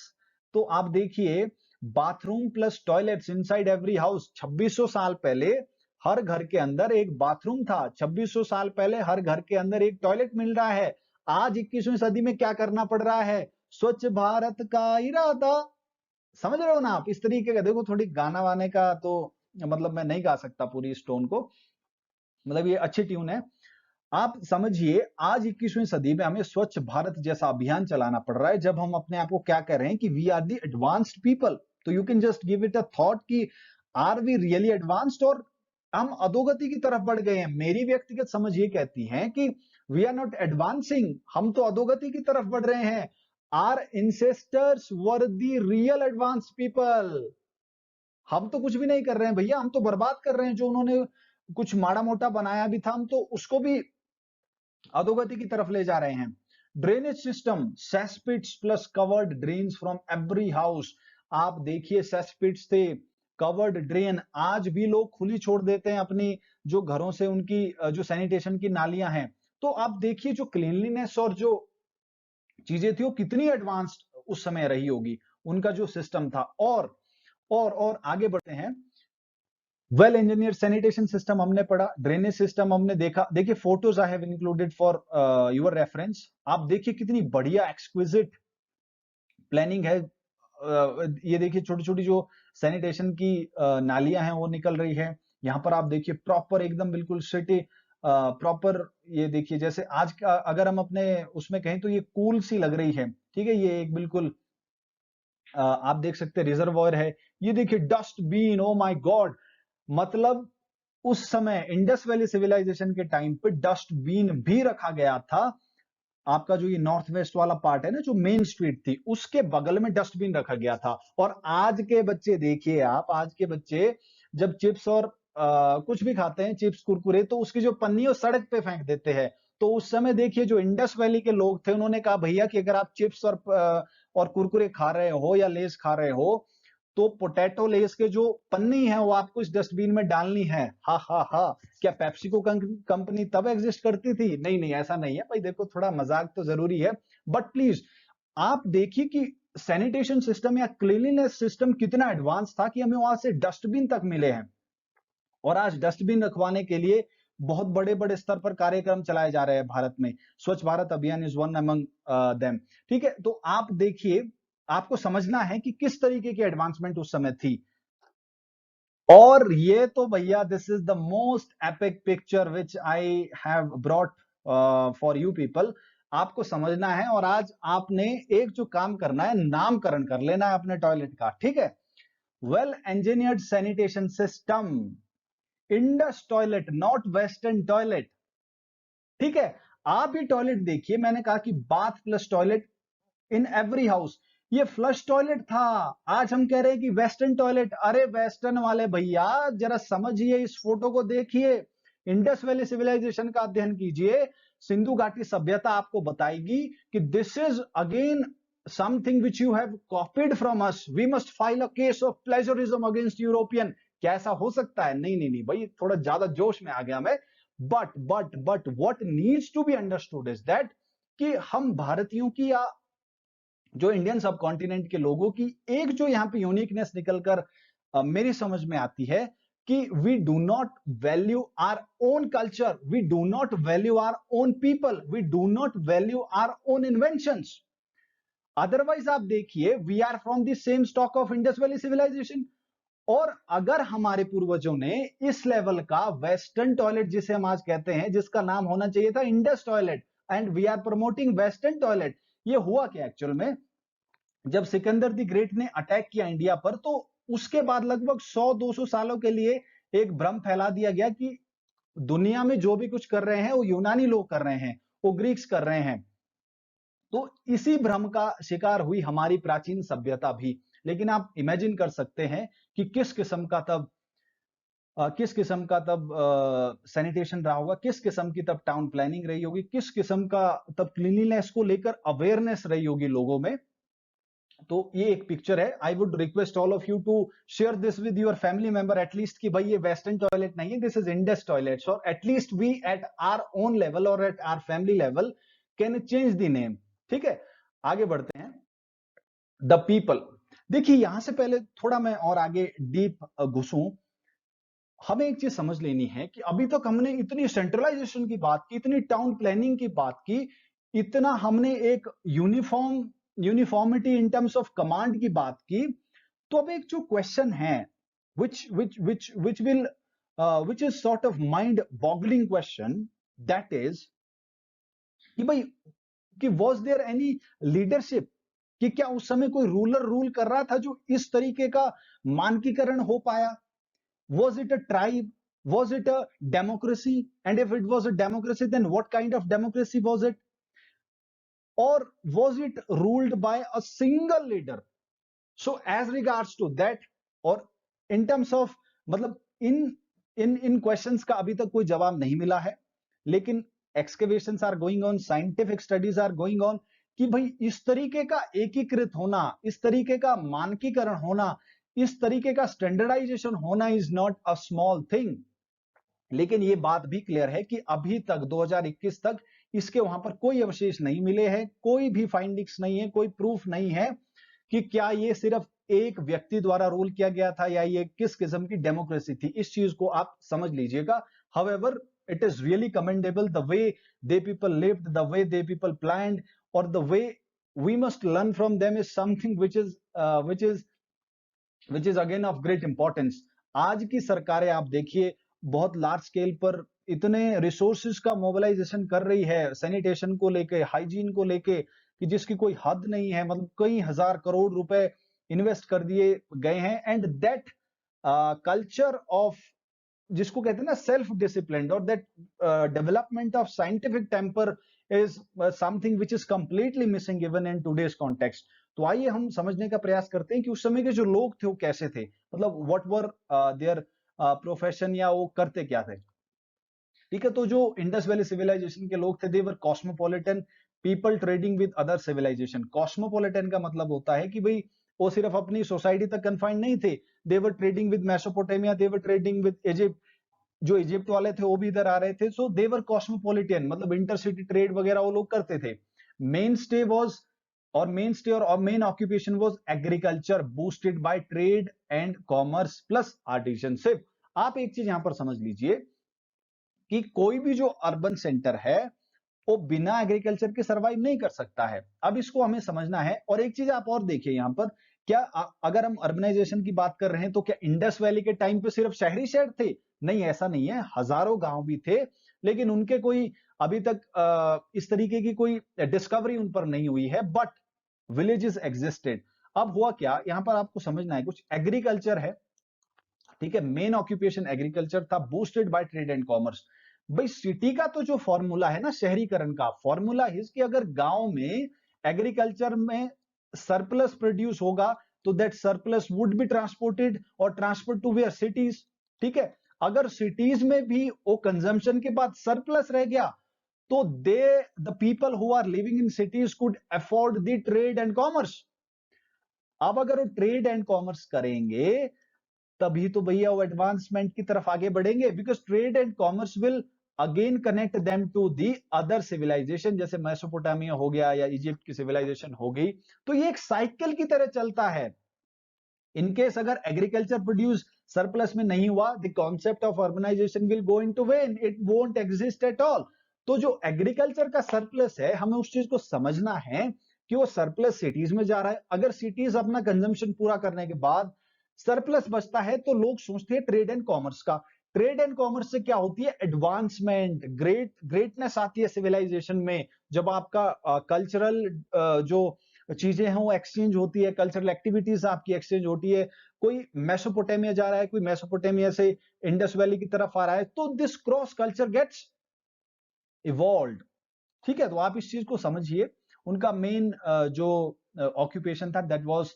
तो आप देखिए bathroom plus toilets inside every house. 2600 साल पहले हर घर के अंदर एक bathroom था, 2600 साल पहले हर घर के अंदर एक टॉयलेट मिल रहा है। आज 21वीं सदी में क्या करना पड़ रहा है? स्वच्छ भारत का इरादा। समझ रहे हो ना आप? इस तरीके का देखो, थोड़ी गाना वाने का तो मतलब मैं नहीं गा सकता पूरी इस टोन को, मतलब ये अच्छी ट्यून है। आप समझिए, आज 21वीं सदी में हमें स्वच्छ भारत जैसा अभियान चलाना पड़ रहा है, जब हम अपने आप को क्या कह रहे हैं कि we are the advanced people. तो you can just give it a thought कि आर वी रियली एडवांस्ड, और हम अधोगति की तरफ बढ़ गए हैं। मेरी व्यक्तिगत समझ ये कहती है कि वी आर नॉट एडवांसिंग, हम तो अधोगति की तरफ बढ़ रहे हैं। Our ancestors were the real advanced people. हम तो कुछ भी नहीं कर रहे हैं भैया, हम तो बर्बाद कर रहे हैं। जो उन्होंने कुछ माड़ा मोटा बनाया भी था, हम तो उसको भी अधोगति की तरफ ले जा रहे हैं। Drainage system, cesspits plus covered drains from every house. आप देखिए, सेसपिट्स थे, कवर्ड ड्रेन आज भी लोग खुली छोड़ देते हैं अपनी जो घरों से उनकी जो सैनिटेशन की नालियां हैं। तो आप देखिए, जो क्लीनलीनेस और जो चीजें थी वो कितनी एडवांस्ड उस समय रही होगी, उनका जो सिस्टम था। और आगे बढ़ते हैं। वेल इंजीनियर सैनिटेशन सिस्टम हमने पढ़ा, ड्रेनेज सिस्टम हमने देखा। देखिए, photos I have included for your reference. आप देखिए कितनी बढ़िया एक्सक्विजिट प्लानिंग है। ये देखिए, छोटी छोटी जो सैनिटेशन की नालियां हैं वो निकल रही है। यहाँ पर आप देखिए प्रॉपर एकदम बिल्कुल सिटी प्रॉपर। ये देखिए, जैसे आज का अगर हम अपने उसमें कहें तो ये कूल सी लग रही है। ठीक है, ये एक बिल्कुल आप देख सकते हैं रिजर्वॉयर है। ये देखिए डस्टबिन, ओ माय गॉड, मतलब उस समय इंडस वैली सिविलाइजेशन के टाइम पे डस्टबिन भी रखा गया था। आपका जो ये नॉर्थ वेस्ट वाला पार्ट है ना, जो मेन स्ट्रीट थी, उसके बगल में डस्टबिन रखा गया था। और आज के बच्चे देखिए आप, आज के बच्चे जब चिप्स और कुछ भी खाते हैं, चिप्स कुरकुरे, तो उसकी जो पन्नी है वो सड़क पे फेंक देते हैं। तो उस समय देखिए, जो इंडस वैली के लोग थे, उन्होंने कहा भैया कि अगर आप चिप्स और कुरकुरे खा रहे हो या लेस खा रहे हो, तो पोटैटो लेस के जो पन्नी है वो आपको इस डस्टबिन में डालनी है। हा हा हा। क्या पेप्सिको कंपनी तब एग्जिस्ट करती थी? नहीं नहीं, ऐसा नहीं है भाई। देखो, थोड़ा मजाक तो जरूरी है, बट प्लीज आप देखिए कि सैनिटेशन सिस्टम या क्लीनलीनेस सिस्टम कितना एडवांस था कि हमें वहां से डस्टबिन तक मिले हैं। और आज डस्टबिन रखवाने के लिए बहुत बड़े बड़े स्तर पर कार्यक्रम चलाए जा रहे हैं भारत में। स्वच्छ भारत अभियान इज वन अमंग देम। ठीक है, तो आप देखिए, आपको समझना है कि किस तरीके की एडवांसमेंट उस समय थी। और ये तो भैया, this is the most epic picture which I have brought for you people. आपको समझना है, और आज आपने एक जो काम करना है, नामकरण कर लेना है अपने टॉयलेट का। ठीक है, well engineered sanitation system, Indus toilet, not western toilet. ठीक है, आप ये टॉयलेट देखिए, मैंने कहा कि bath plus toilet in every house. ये फ्लश टॉयलेट था। आज हम कह रहे हैं कि वेस्टर्न टॉयलेट। अरे वेस्टर्न वाले भैया, जरा समझिए, इस फोटो को देखिए, इंडस वैली सिविलाइजेशन का अध्ययन कीजिए, सिंधु घाटी सभ्यता आपको बताएगी कि this is again something which you have copied from us. We must file a case of plagiarism against European. क्या ऐसा हो सकता है? नहीं नहीं नहीं भाई, थोड़ा ज्यादा जोश में आ गया मैं। But what needs to be understood is that कि हम भारतीयों की या जो इंडियन सब कॉन्टिनेंट के लोगों की एक जो यहां पे यूनिकनेस निकलकर मेरी समझ में आती है कि we do not value our own culture, we do not value our own people, we do not value our own inventions. Otherwise आप देखिए, we are from the same stock of Indus valley civilisation. और अगर हमारे पूर्वजों ने इस level का western toilet, जिसे हम आज कहते हैं, जिसका नाम होना चाहिए था Indus toilet, and we are promoting western toilet. ये हुआ क्या एक्चुअल में? जब सिकंदर द ग्रेट ने अटैक किया इंडिया पर, तो उसके बाद लगभग 100-200 सालों के लिए एक भ्रम फैला दिया गया कि दुनिया में जो भी कुछ कर रहे हैं वो यूनानी लोग कर रहे हैं, वो ग्रीक्स कर रहे हैं। तो इसी भ्रम का शिकार हुई हमारी प्राचीन सभ्यता भी। लेकिन आप इमेजिन कर सकते हैं कि किस किस्म का तब सैनिटेशन रहा होगा, किस किस्म की तब टाउन प्लानिंग रही होगी, किस किस्म का तब क्लीनलीनेस को लेकर अवेयरनेस रही होगी लोगों में। तो ये एक पिक्चर है। I would request all of you to share this with your family member at least, कि भाई ये वेस्टर्न टॉयलेट नहीं है, दिस इज इंडस टॉयलेट्स, और at least we at our own level और at our family level can change the name. ठीक है, आगे बढ़ते हैं। द पीपल, देखिए यहां से पहले थोड़ा मैं और आगे डीप घुसूं, हमें एक चीज समझ लेनी है कि अभी तक हमने इतनी सेंट्रलाइजेशन की बात की, इतनी टाउन प्लानिंग की बात की, इतना हमने एक uniformity in terms of command की बात की। तो अब एक जो क्वेश्चन है which will which is sort of mind boggling question, that is कि भाई कि वॉज देयर एनी लीडरशिप, कि क्या उस समय कोई रूलर रूल कर रहा था जो इस तरीके का मानकीकरण हो पाया? Was it a tribe? Was it a democracy? And if it was a democracy, then what kind of democracy was it? Or was it ruled by a single leader? So as regards to that, और in terms of मतलब इन questions का अभी तक कोई जवाब नहीं मिला है, लेकिन excavations are going on, scientific studies are going on, कि भाई इस तरीके का एकीकृत होना, इस तरीके का मानकीकरण होना, इस तरीके का स्टैंडर्डाइजेशन होना is not a small thing. लेकिन ये बात भी क्लियर है कि अभी तक 2021 तक इसके वहां पर कोई अवशेष नहीं मिले हैं, कोई भी फाइंडिंग्स नहीं है, कोई प्रूफ नहीं है कि क्या ये सिर्फ एक व्यक्ति द्वारा रूल किया गया था या ये किस किस्म की डेमोक्रेसी थी। इस चीज को आप समझ लीजिएगा। However, it is really commendable the way the people lived, the way the people planned, और the way we must learn from them is something which is again of great importance. आज की सरकारें आप देखिए बहुत लार्ज स्केल पर इतने resources का मोबिलाइजेशन कर रही है सैनिटेशन को लेके, हाइजीन को लेके, कि जिसकी कोई हद नहीं है। मतलब कई हजार करोड़ रुपए इन्वेस्ट कर दिए गए हैं, एंड दैट कल्चर ऑफ, जिसको कहते हैं ना सेल्फ डिसिप्लिन, और that development of scientific temper is something which is completely missing even in today's context. तो आइए हम समझने का प्रयास करते हैं कि उस समय के जो लोग थे वो कैसे थे, मतलब व्हाट वर देयर प्रोफेशन, या वो करते क्या थे। ठीक है, तो जो इंडस वैली सिविलाइजेशन के लोग थे, they were cosmopolitan people trading with other civilization. Cosmopolitan का मतलब होता है कि भाई वो सिर्फ अपनी सोसाइटी तक कन्फाइंड नहीं थे, they were trading with Mesopotamia, they were trading with Egypt, जो इजिप्ट वाले थे वो भी इधर आ रहे थे। सो दे वर कॉस्मोपॉलिटन, मतलब इंटरसिटी ट्रेड वगैरह वो लोग करते थे। मेन स्टे वॉज, और main occupation was agriculture, boosted by trade and commerce plus artisanship. आप एक चीज यहां पर समझ लीजिए कि कोई भी जो अर्बन सेंटर है वो बिना एग्रीकल्चर के सरवाइव नहीं कर सकता है। अब इसको हमें समझना है। और एक चीज आप और देखिए यहां पर, क्या अगर हम अर्बनाइजेशन की बात कर रहे हैं तो क्या इंडस वैली के टाइम पे सिर्फ शहरी शहर थे? नहीं, ऐसा नहीं है, हजारों गांव भी थे, लेकिन उनके कोई अभी तक इस तरीके की कोई डिस्कवरी उन पर नहीं हुई है, बट विलेजेस एग्जिस्टेड। अब हुआ क्या, यहां पर आपको समझना है, कुछ एग्रीकल्चर है, ठीक है, मेन ऑक्यूपेशन एग्रीकल्चर था, boosted by trade and commerce. भाई सिटी का तो जो फॉर्मूला है ना, शहरीकरण का फॉर्मूला है कि अगर गांव में एग्रीकल्चर में सरप्लस प्रोड्यूस होगा तो that surplus would be transported और ट्रांसफर टू वेयर सिटीज। ठीक है, अगर सिटीज में भी वो कंजम्पशन के बाद सरप्लस रह गया तो they the people who are living in cities could afford the trade and commerce. अब अगर वो ट्रेड एंड कॉमर्स करेंगे तभी तो भैया वो एडवांसमेंट की तरफ आगे बढ़ेंगे, because trade and commerce will again connect them to the other civilisation, जैसे मेसोपोटामिया हो गया या इजिप्ट की सिविलाइजेशन हो गई। तो ये एक साइकिल की तरह चलता है। इनकेस अगर एग्रीकल्चर प्रोड्यूस सरप्लस में नहीं हुआ, the concept of urbanisation will go into vain, it won't exist at all. तो जो एग्रीकल्चर का सरप्लस है, हमें उस चीज को समझना है कि वो सरप्लस सिटीज में जा रहा है। अगर सिटीज अपना कंजम्पशन पूरा करने के बाद सरप्लस बचता है तो लोग सोचते हैं ट्रेड एंड कॉमर्स का। ट्रेड एंड कॉमर्स से क्या होती है, एडवांसमेंट, ग्रेटनेस आती है सिविलाइजेशन में। जब आपका कल्चरल जो चीजें हैं वो एक्सचेंज होती है, कल्चरल एक्टिविटीज आपकी एक्सचेंज होती है। कोई मेसोपोटामिया जा रहा है, कोई मेसोपोटामिया से इंडस वैली की तरफ आ रहा है, तो this cross culture gets evolve. ठीक है, तो आप इस चीज को समझिए। उनका मेन जो ऑक्यूपेशन था दैट वाज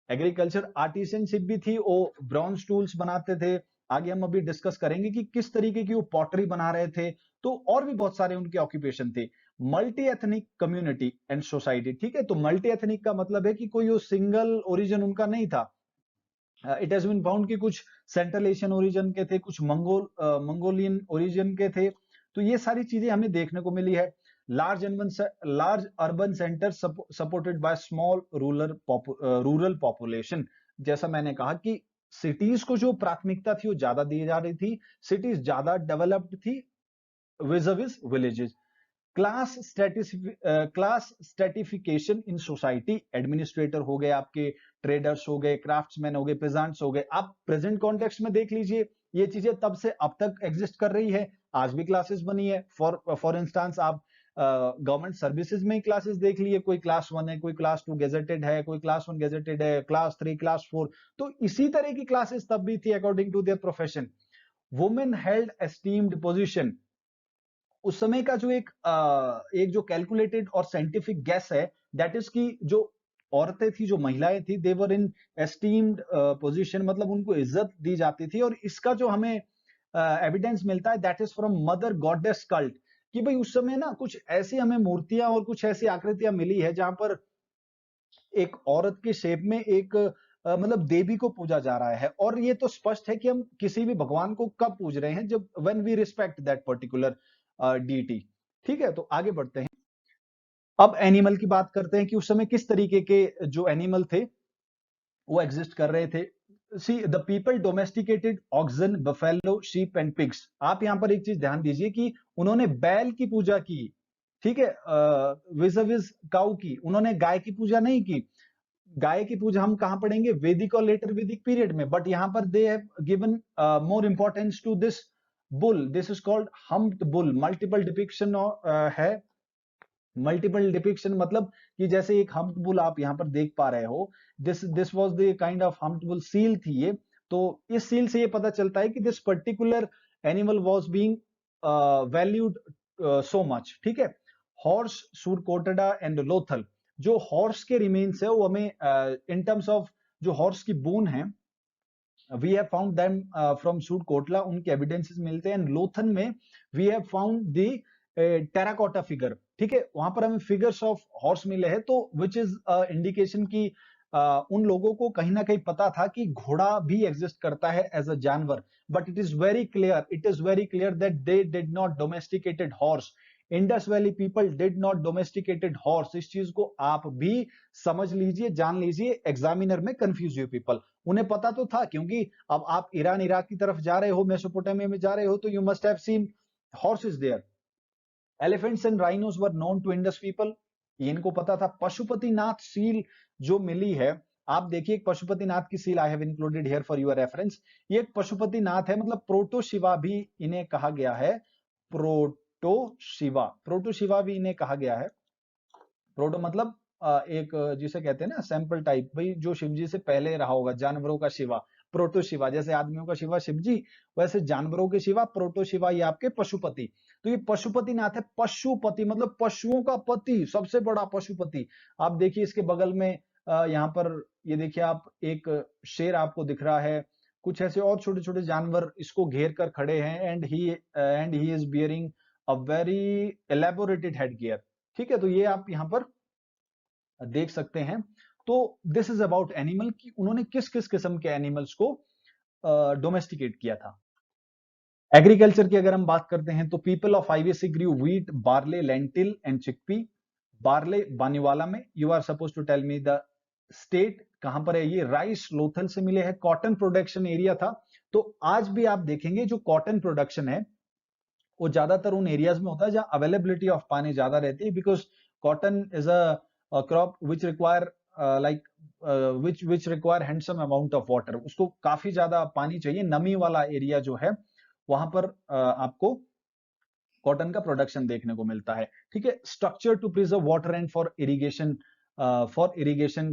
एग्रीकल्चर। आर्टिसनशिप भी थी, वो ब्रॉन्ज टूल्स बनाते थे। आगे हम अभी डिस्कस करेंगे कि किस तरीके की वो पॉटरी बना रहे थे। तो और भी बहुत सारे उनके ऑक्यूपेशन थे। Multi ethnic community and society. ठीक है, तो मल्टी एथनिक का मतलब है कि कोई वो सिंगल ओरिजिन उनका नहीं था। इट हैज बीन फाउंड कि कुछ सेंट्रल एशियन ओरिजिन के थे, कुछ मंगोलियन ओरिजिन के थे। तो ये सारी चीजें हमें देखने को मिली है। Large urban centre supported by small rural population. जैसा मैंने कहा कि सिटीज को जो प्राथमिकता थी वो ज्यादा दी जा रही थी, सिटीज ज्यादा डेवलप्ड थी विज villages. Class stratification in society, administrator हो गए आपके, ट्रेडर्स हो गए, क्राफ्ट्समैन हो गए, पेजेंट्स हो गए। आप प्रेजेंट कॉन्टेक्स्ट में देख लीजिए, ये चीजें तब से अब तक एग्जिस्ट कर रही है, आज भी क्लासेस बनी है। फॉर इंस्टांस आप गवर्नमेंट सर्विसेज में ही क्लासेस देख लिए, कोई क्लास 1 है, कोई क्लास 2 गेजेटेड है, कोई क्लास 1 गेजेटेड है, क्लास 3, क्लास 4। तो इसी तरह की क्लासेस तब भी थी according to their profession. Women held esteemed position. उस समय का जो एक जो कैलकुलेटेड और साइंटिफिक गेस है, दैट इज की जो औरतें थी, जो महिलाएं थी, देवर इन एस्टीम्ड पोजीशन, मतलब उनको इज्जत दी जाती थी। और इसका जो हमें एविडेंस मिलता है, that is from mother goddess cult, कि भाई उस समय ना कुछ ऐसी हमें मूर्तियां और कुछ ऐसी आकृतियां मिली है जहां पर एक औरत के शेप में एक मतलब देवी को पूजा जा रहा है। और ये तो स्पष्ट है कि हम किसी भी भगवान को कब पूज रहे हैं, जब when we respect that particular deity. ठीक है, तो आगे बढ़ते हैं। अब एनिमल की बात करते हैं कि उस समय किस तरीके के जो एनिमल थे वो एग्जिस्ट कर रहे थे। See the people domesticated oxen, buffalo, sheep and pigs. आप यहां पर एक चीज ध्यान दीजिए कि उन्होंने बैल की पूजा की, ठीक है, विज काऊ की, उन्होंने गाय की पूजा नहीं की। गाय की पूजा हम कहां पढ़ेंगे, वैदिक और लेटर वैदिक पीरियड में, बट यहां पर they have given more importance to this bull. This is called humped bull. Multiple depiction है। मल्टीपल डिपिक्शन मतलब कि जैसे एक हम्प्ड बुल आप यहां पर देख पा रहे हो, this was the kind of humped bull seal थी ये। तो इस सील से ये पता चलता है कि this particular animal was being valued so much. ठीक है, हॉर्स, सूरकोटड़ा एंड लोथल। जो हॉर्स के रिमेन्स है वो हमें इन टर्म्स ऑफ जो हॉर्स की बोन है, we have found them from Surkotada, उनके एविडेंसेस मिलते हैं। लोथन में we have found the terracotta figure. ठीक है, वहां पर हमें फिगर्स ऑफ हॉर्स मिले हैं, तो विच इज इंडिकेशन की उन लोगों को कहीं ना कहीं पता था कि घोड़ा भी एग्जिस्ट करता है एज अ जानवर। But it is very clear that they did not domesticated horse. Indus valley people did not domesticated horse. इस चीज को आप भी समझ लीजिए, जान लीजिए, एग्जामिनर में कंफ्यूज यू पीपल। उन्हें पता तो था, क्योंकि अब आप ईरान इराक की तरफ जा रहे हो, मेसोपोटामिया में जा रहे हो, तो you must have seen horses there. Elephants and rhinos were known to Indus people, ये इनको पता था। पशुपतिनाथ सील जो मिली है, आप देखिए, एक पशुपतिनाथ की seal I have included here for your reference. ये एक पशुपतिनाथ है, मतलब प्रोटो शिवा भी इन्हें कहा गया है। प्रोटो शिवा भी इन्हें कहा गया है। प्रोटो मतलब एक जिसे कहते हैं ना सैंपल टाइप, भाई जो शिवजी से पहले रहा होगा, जानवरों का शिवा। प्रोटो शिवा, जैसे आदमियों का शिवा शिवजी, वैसे जानवरों के शिवा प्रोटो शिवा, ये आपके पशुपति। तो ये पशुपति नाथ है। पशुपति मतलब पशुओं का पति, सबसे बड़ा पशुपति। आप देखिए इसके बगल में यहाँ पर ये देखिए आप, एक शेर आपको दिख रहा है, कुछ ऐसे और छोटे छोटे जानवर इसको घेर कर खड़े हैं। And he is bearing a very elaborated head gear. ठीक है, तो ये आप यहां पर देख सकते हैं। तो दिस इज अबाउट एनिमल, कि उन्होंने किस किस किस्म के एनिमल्स को डोमेस्टिकेट किया था। एग्रीकल्चर की अगर हम बात करते हैं, तो people of IVC grew wheat, barley, lentil and chickpea. Barley Banawali में। You are suppose to tell me the state कहां पर है ये। राइस लोथल से मिले हैं। कॉटन प्रोडक्शन एरिया था। तो आज भी आप देखेंगे जो कॉटन प्रोडक्शन है वो ज्यादातर उन एरियाज में होता है जहां अवेलेबिलिटी ऑफ पानी ज्यादा रहती है, because cotton is a crop which require like which require handsome amount of water. उसको काफी ज्यादा पानी चाहिए, नमी वाला एरिया जो है वहां पर आपको कॉटन का प्रोडक्शन देखने को मिलता है। ठीक है, structure to preserve water and for irrigation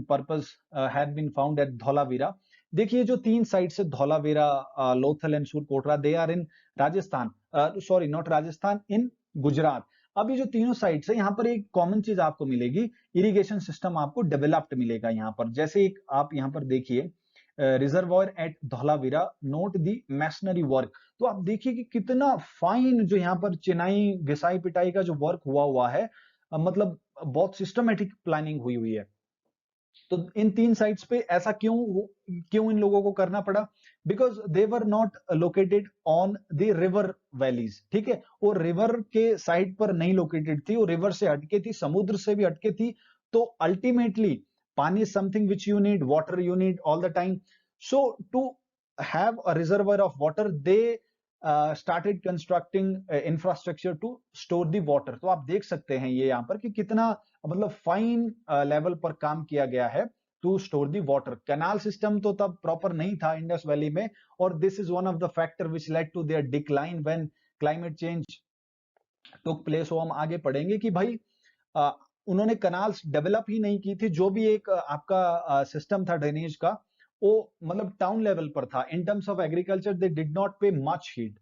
purpose have been found at Dholavira. देखिए जो 3 साइट से Dholavira, Lothal and Surkotada, they are in Rajasthan, sorry not Rajasthan, in Gujarat. अब ये जो तीनों साइट्स है, यहाँ पर एक कॉमन चीज आपको मिलेगी, इरिगेशन सिस्टम आपको डेवलप्ड मिलेगा यहाँ पर। जैसे एक आप यहाँ पर देखिए, रिजर्वॉयर एट धौलावीरा, नोट दी मैशनरी वर्क। तो आप देखिए कि कितना फाइन जो यहाँ पर चिनाई घिसाई पिटाई का जो वर्क हुआ हुआ है, मतलब बहुत सिस्टमेटिक प्लानिंग हुई हुई है। तो इन तीन साइट्स पे ऐसा क्यों इन लोगों को करना पड़ा? Because they were not located on the river valleys, ठीक है, वो रिवर के साइड पर नहीं लोकेटेड थी, वो रिवर से हटके थी, समुद्र से भी हटके थी। तो अल्टीमेटली पानी something which you need, water you need all the time. So to have a reservoir of water, they started constructing infrastructure to store the water. तो आप देख सकते हैं ये यहाँ पर कि कितना मतलब फाइन लेवल पर काम किया गया है to store the water. Canal system तो तब प्रॉपर नहीं था इंडस वैली में, और this is one of the factor which led to their decline when climate change took place. हो हम आगे पढ़ेंगे कि भाई उन्होंने कनाल्स डेवलप ही नहीं की थी। जो भी एक आपका सिस्टम था ड्रेनेज का, वो मतलब टाउन लेवल पर था। In terms of agriculture they did not pay much heed.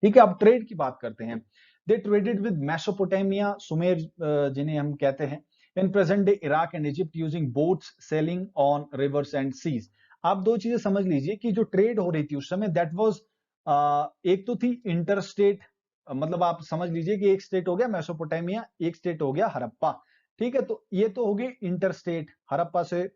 ठीक है, अब ट्रेड की बात करते हैं। They traded with Mesopotamia, Sumer जिन्हें हम कहते हैं, in present day Iraq and Egypt, using boats sailing on rivers and seas. आप दो चीजें समझ लीजिए कि जो ट्रेड हो रही थी उस समय, दैट वाज एक तो थी इंटरस्टेट, मतलब आप समझ लीजिए कि एक स्टेट हो गया मेसोपोटामिया, एक स्टेट हो गया हड़प्पा। ठीक है, तो ये तो होगी इंटरस्टेट हड़प्पा से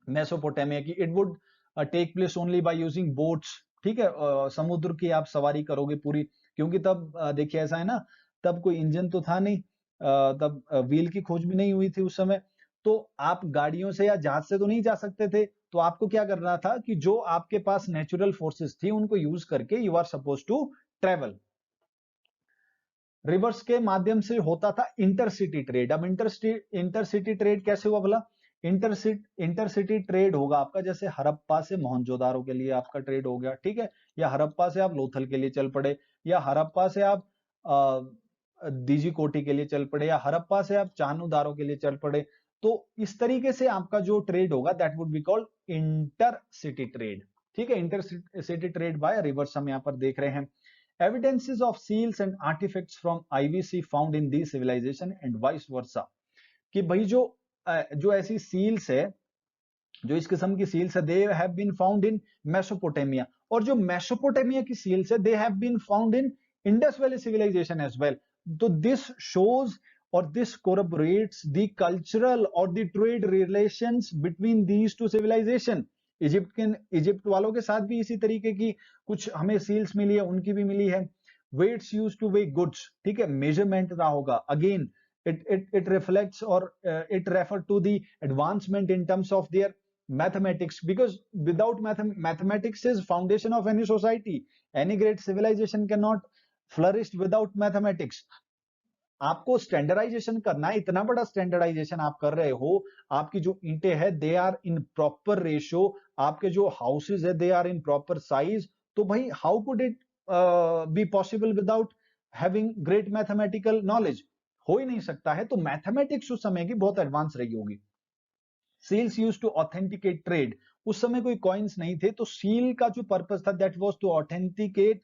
मेसोपोटामिया की। It would take place only by using boats. ठीक है, समुद्र की आप सवारी करोगे पूरी, क्योंकि तब देखिए ऐसा है ना, तब कोई इंजन तो था नहीं, तब व्हील की खोज भी नहीं हुई थी उस समय। तो आप गाड़ियों से या जहाज से तो नहीं जा सकते थे। तो आपको क्या करना था कि जो आपके पास नेचुरल फोर्सेस थी उनको यूज करके you are suppose to travel. Rivers के माध्यम से होता था इंटरसिटी ट्रेड। अब इंटरसिटी ट्रेड कैसे हुआ भला? इंटरसिटी ट्रेड होगा आपका, जैसे हड़प्पा से मोहनजोदारो के लिए आपका ट्रेड हो गया, ठीक है, या हड़प्पा से आप लोथल के लिए चल पड़े, या हड़प्पा से आप दीजी कोटी के लिए चल पड़े, या हड़प्पा से आप चाहनुदारो के लिए चल पड़े। तो इस तरीके से आपका जो ट्रेड होगा that would be called intercity trade. ठीक है, इंटरसिटी ट्रेड बाय रिवर्स हम यहाँ पर देख रहे हैं। Evidences of seals and artifacts from IVC found in these civilization and vice versa। कि भाई जो ऐसी सील्स है, जो इस किस्म की सील्स है, they have been found in Mesopotamia, और जो मेसोपोटामिया की सील्स है, they have been found in Indus valley civilisation as well. तो दिस शोज और दिस कोरबोरेट्स द कल्चरल और the trade relations between these two civilisation. Egypt वालों के साथ भी इसी तरीके की कुछ हमें सील्स मिली है, उनकी भी मिली है। Weights use to weigh goods, ठीक है, मेजरमेंट रहा होगा। Again it reflects or it refer to the advancement in terms of their mathematics, because without mathematics is foundation of any society. Any great civilization cannot flourish without mathematics। आपको standardisation करना है, इतना बड़ा standardisation आप कर रहे हो, आपकी जो ईंटें हैं they are in proper ratio, आपके जो हाउसेज है they are in proper size. तो भाई how could it be possible without having great mathematical knowledge? हो ही नहीं सकता है। तो मैथमेटिक्स उस समय की बहुत एडवांस रही होगी। Seals use to authenticate trade. उस समय कोई कॉइन्स नहीं थे, तो सील का जो पर्पस था that was to authenticate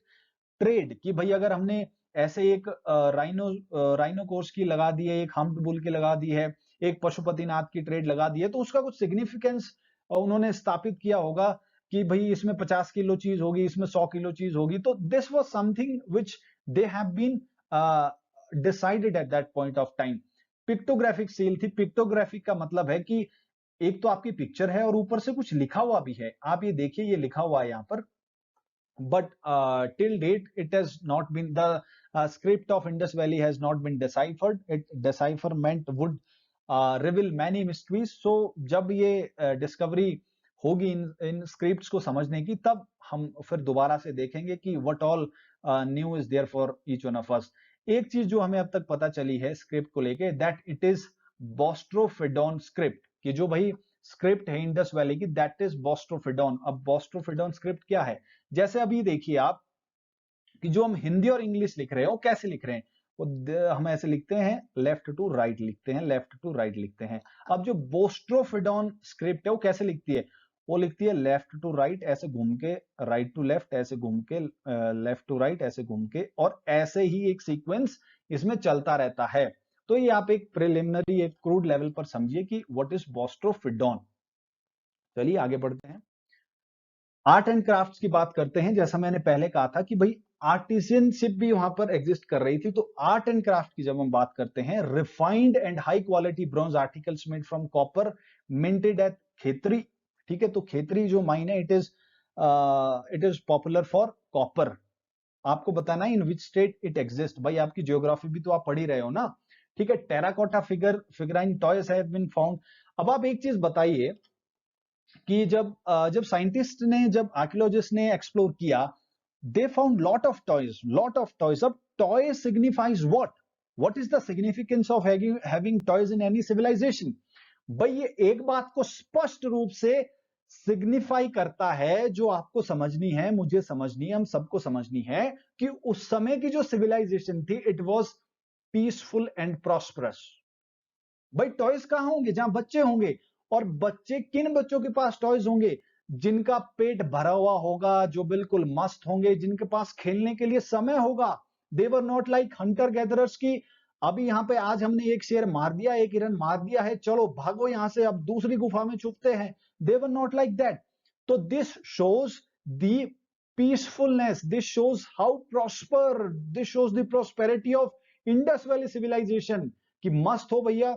trade. कि भाई अगर हमने ऐसे एक राइनोकोर्स की लगा दी है, एक हम्प्ड बुल की लगा दी है, एक पशुपतिनाथ की ट्रेड लगा दी है, तो उसका कुछ सिग्निफिकेंस उन्होंने स्थापित किया होगा कि भाई इसमें 50 किलो चीज होगी, इसमें 100 किलो चीज होगी। तो this was something which they have been decided at that point of time. Pictographic seal थी। पिक्टोग्राफिक का मतलब है कि एक तो आपकी पिक्चर है और ऊपर से कुछ लिखा हुआ भी है। आप ये देखिए, ये लिखा हुआ है यहाँ पर, but till date it has not been the script of Indus Valley has not been deciphered. It decipherment would reveal many mysteries। so जब ये डिस्कवरी होगी इन स्क्रिप्ट्स को समझने की, तब हम फिर दोबारा से देखेंगे कि what all new is there for each one of us। एक चीज जो हमें अब तक पता चली है स्क्रिप्ट को लेके, दैट इट इज बोस्ट्रोफिडोन स्क्रिप्ट। कि जो भाई स्क्रिप्ट है इंडस वैली की, दैट इज बोस्ट्रोफिडोन। अब बोस्ट्रोफिडोन स्क्रिप्ट क्या है? जैसे अभी देखिए आप कि जो हम हिंदी और इंग्लिश लिख रहे हैं वो कैसे लिख रहे हैं, हम ऐसे लिखते हैं, लेफ्ट टू राइट लिखते हैं, लेफ्ट टू राइट लिखते हैं। अब जो बोस्ट्रोफिडोन स्क्रिप्ट है वो कैसे लिखती है? वो लिखती है लेफ्ट टू राइट ऐसे घूम के, राइट टू लेफ्ट ऐसे घूम के, लेफ्ट टू राइट ऐसे घूम के, और ऐसे ही एक सीक्वेंस इसमें चलता रहता है। तो ये आप एक प्रिलिमिनरी, एक क्रूड लेवल पर समझिए कि व्हाट इज बोस्ट्रोफिडोन। चलिए आगे बढ़ते हैं। आर्ट एंड क्राफ्ट्स की बात करते हैं। जैसा मैंने पहले कहा था कि भाई आर्टिसियनशिप भी वहां पर एग्जिस्ट कर रही थी। तो आर्ट एंड क्राफ्ट की जब हम बात करते हैं, refined and high quality bronze articles made from copper minted at Khetri. ठीक है, तो खेतरी जो माइन है, it is popular for copper. आपको बताना है in which state it exist. भाई आपकी ज्योग्राफी भी तो आप पढ़ ही रहे हो ना। ठीक है, terracotta figurine toys have been found. अब आप एक चीज बताइए कि जब साइंटिस्ट ने, जब आर्कियोलॉजिस्ट ने एक्सप्लोर किया, they found lot of toys, lot of toys. अब toy signifies what is the significance of having toys in any civilization? भाई ये एक बात को स्पष्ट रूप से सिग्निफाई करता है, जो आपको समझनी है, मुझे समझनी है, हम सबको समझनी है, कि उस समय की जो सिविलाइजेशन थी, it was peaceful and prosperous. भाई टॉयज कहां होंगे? जहां बच्चे होंगे। और बच्चे, किन बच्चों के पास टॉयज होंगे? जिनका पेट भरा हुआ होगा, जो बिल्कुल मस्त होंगे, जिनके पास खेलने के लिए समय होगा। They were not like hunter gatherers की अभी यहां पे आज हमने एक शेर मार दिया, एक हिरन मार दिया है, चलो भागो यहां से, अब दूसरी गुफा में छुपते हैं। They were not like that. तो this shows the peacefulness, this shows how prosper, this shows the prosperity of Indus valley civilisation. कि मस्त हो भैया,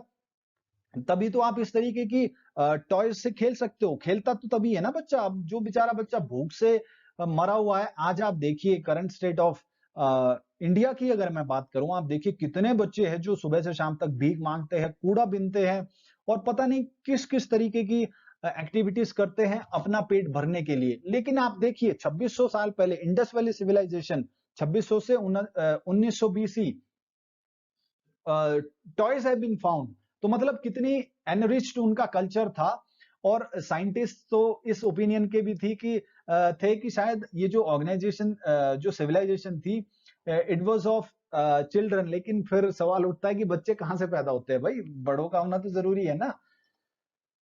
तभी तो आप इस तरीके की टॉयज से खेल सकते हो। खेलता तो तभी है ना बच्चा। अब जो बेचारा बच्चा भूख से मरा हुआ है, आज आप देखिए करंट स्टेट ऑफ इंडिया की अगर मैं बात करूं, आप देखिए कितने बच्चे हैं जो सुबह से शाम तक भीख मांगते हैं, कूड़ा बीनते हैं, और पता नहीं किस किस तरीके की एक्टिविटीज करते हैं अपना पेट भरने के लिए। लेकिन आप देखिए 2600 साल पहले इंडस वैली सिविलाइजेशन, 2600 से 1900 BC, toys have been found. तो मतलब कितनी एनरिच्ड उनका कल्चर था। और साइंटिस्ट तो इस ओपिनियन के भी थे कि शायद ये जो ऑर्गेनाइजेशन, जो सिविलाइजेशन थी, इट वाज ऑफ चिल्ड्रन। लेकिन फिर सवाल उठता है कि बच्चे कहां से पैदा होते हैं? भाई बड़ों का होना तो जरूरी है ना।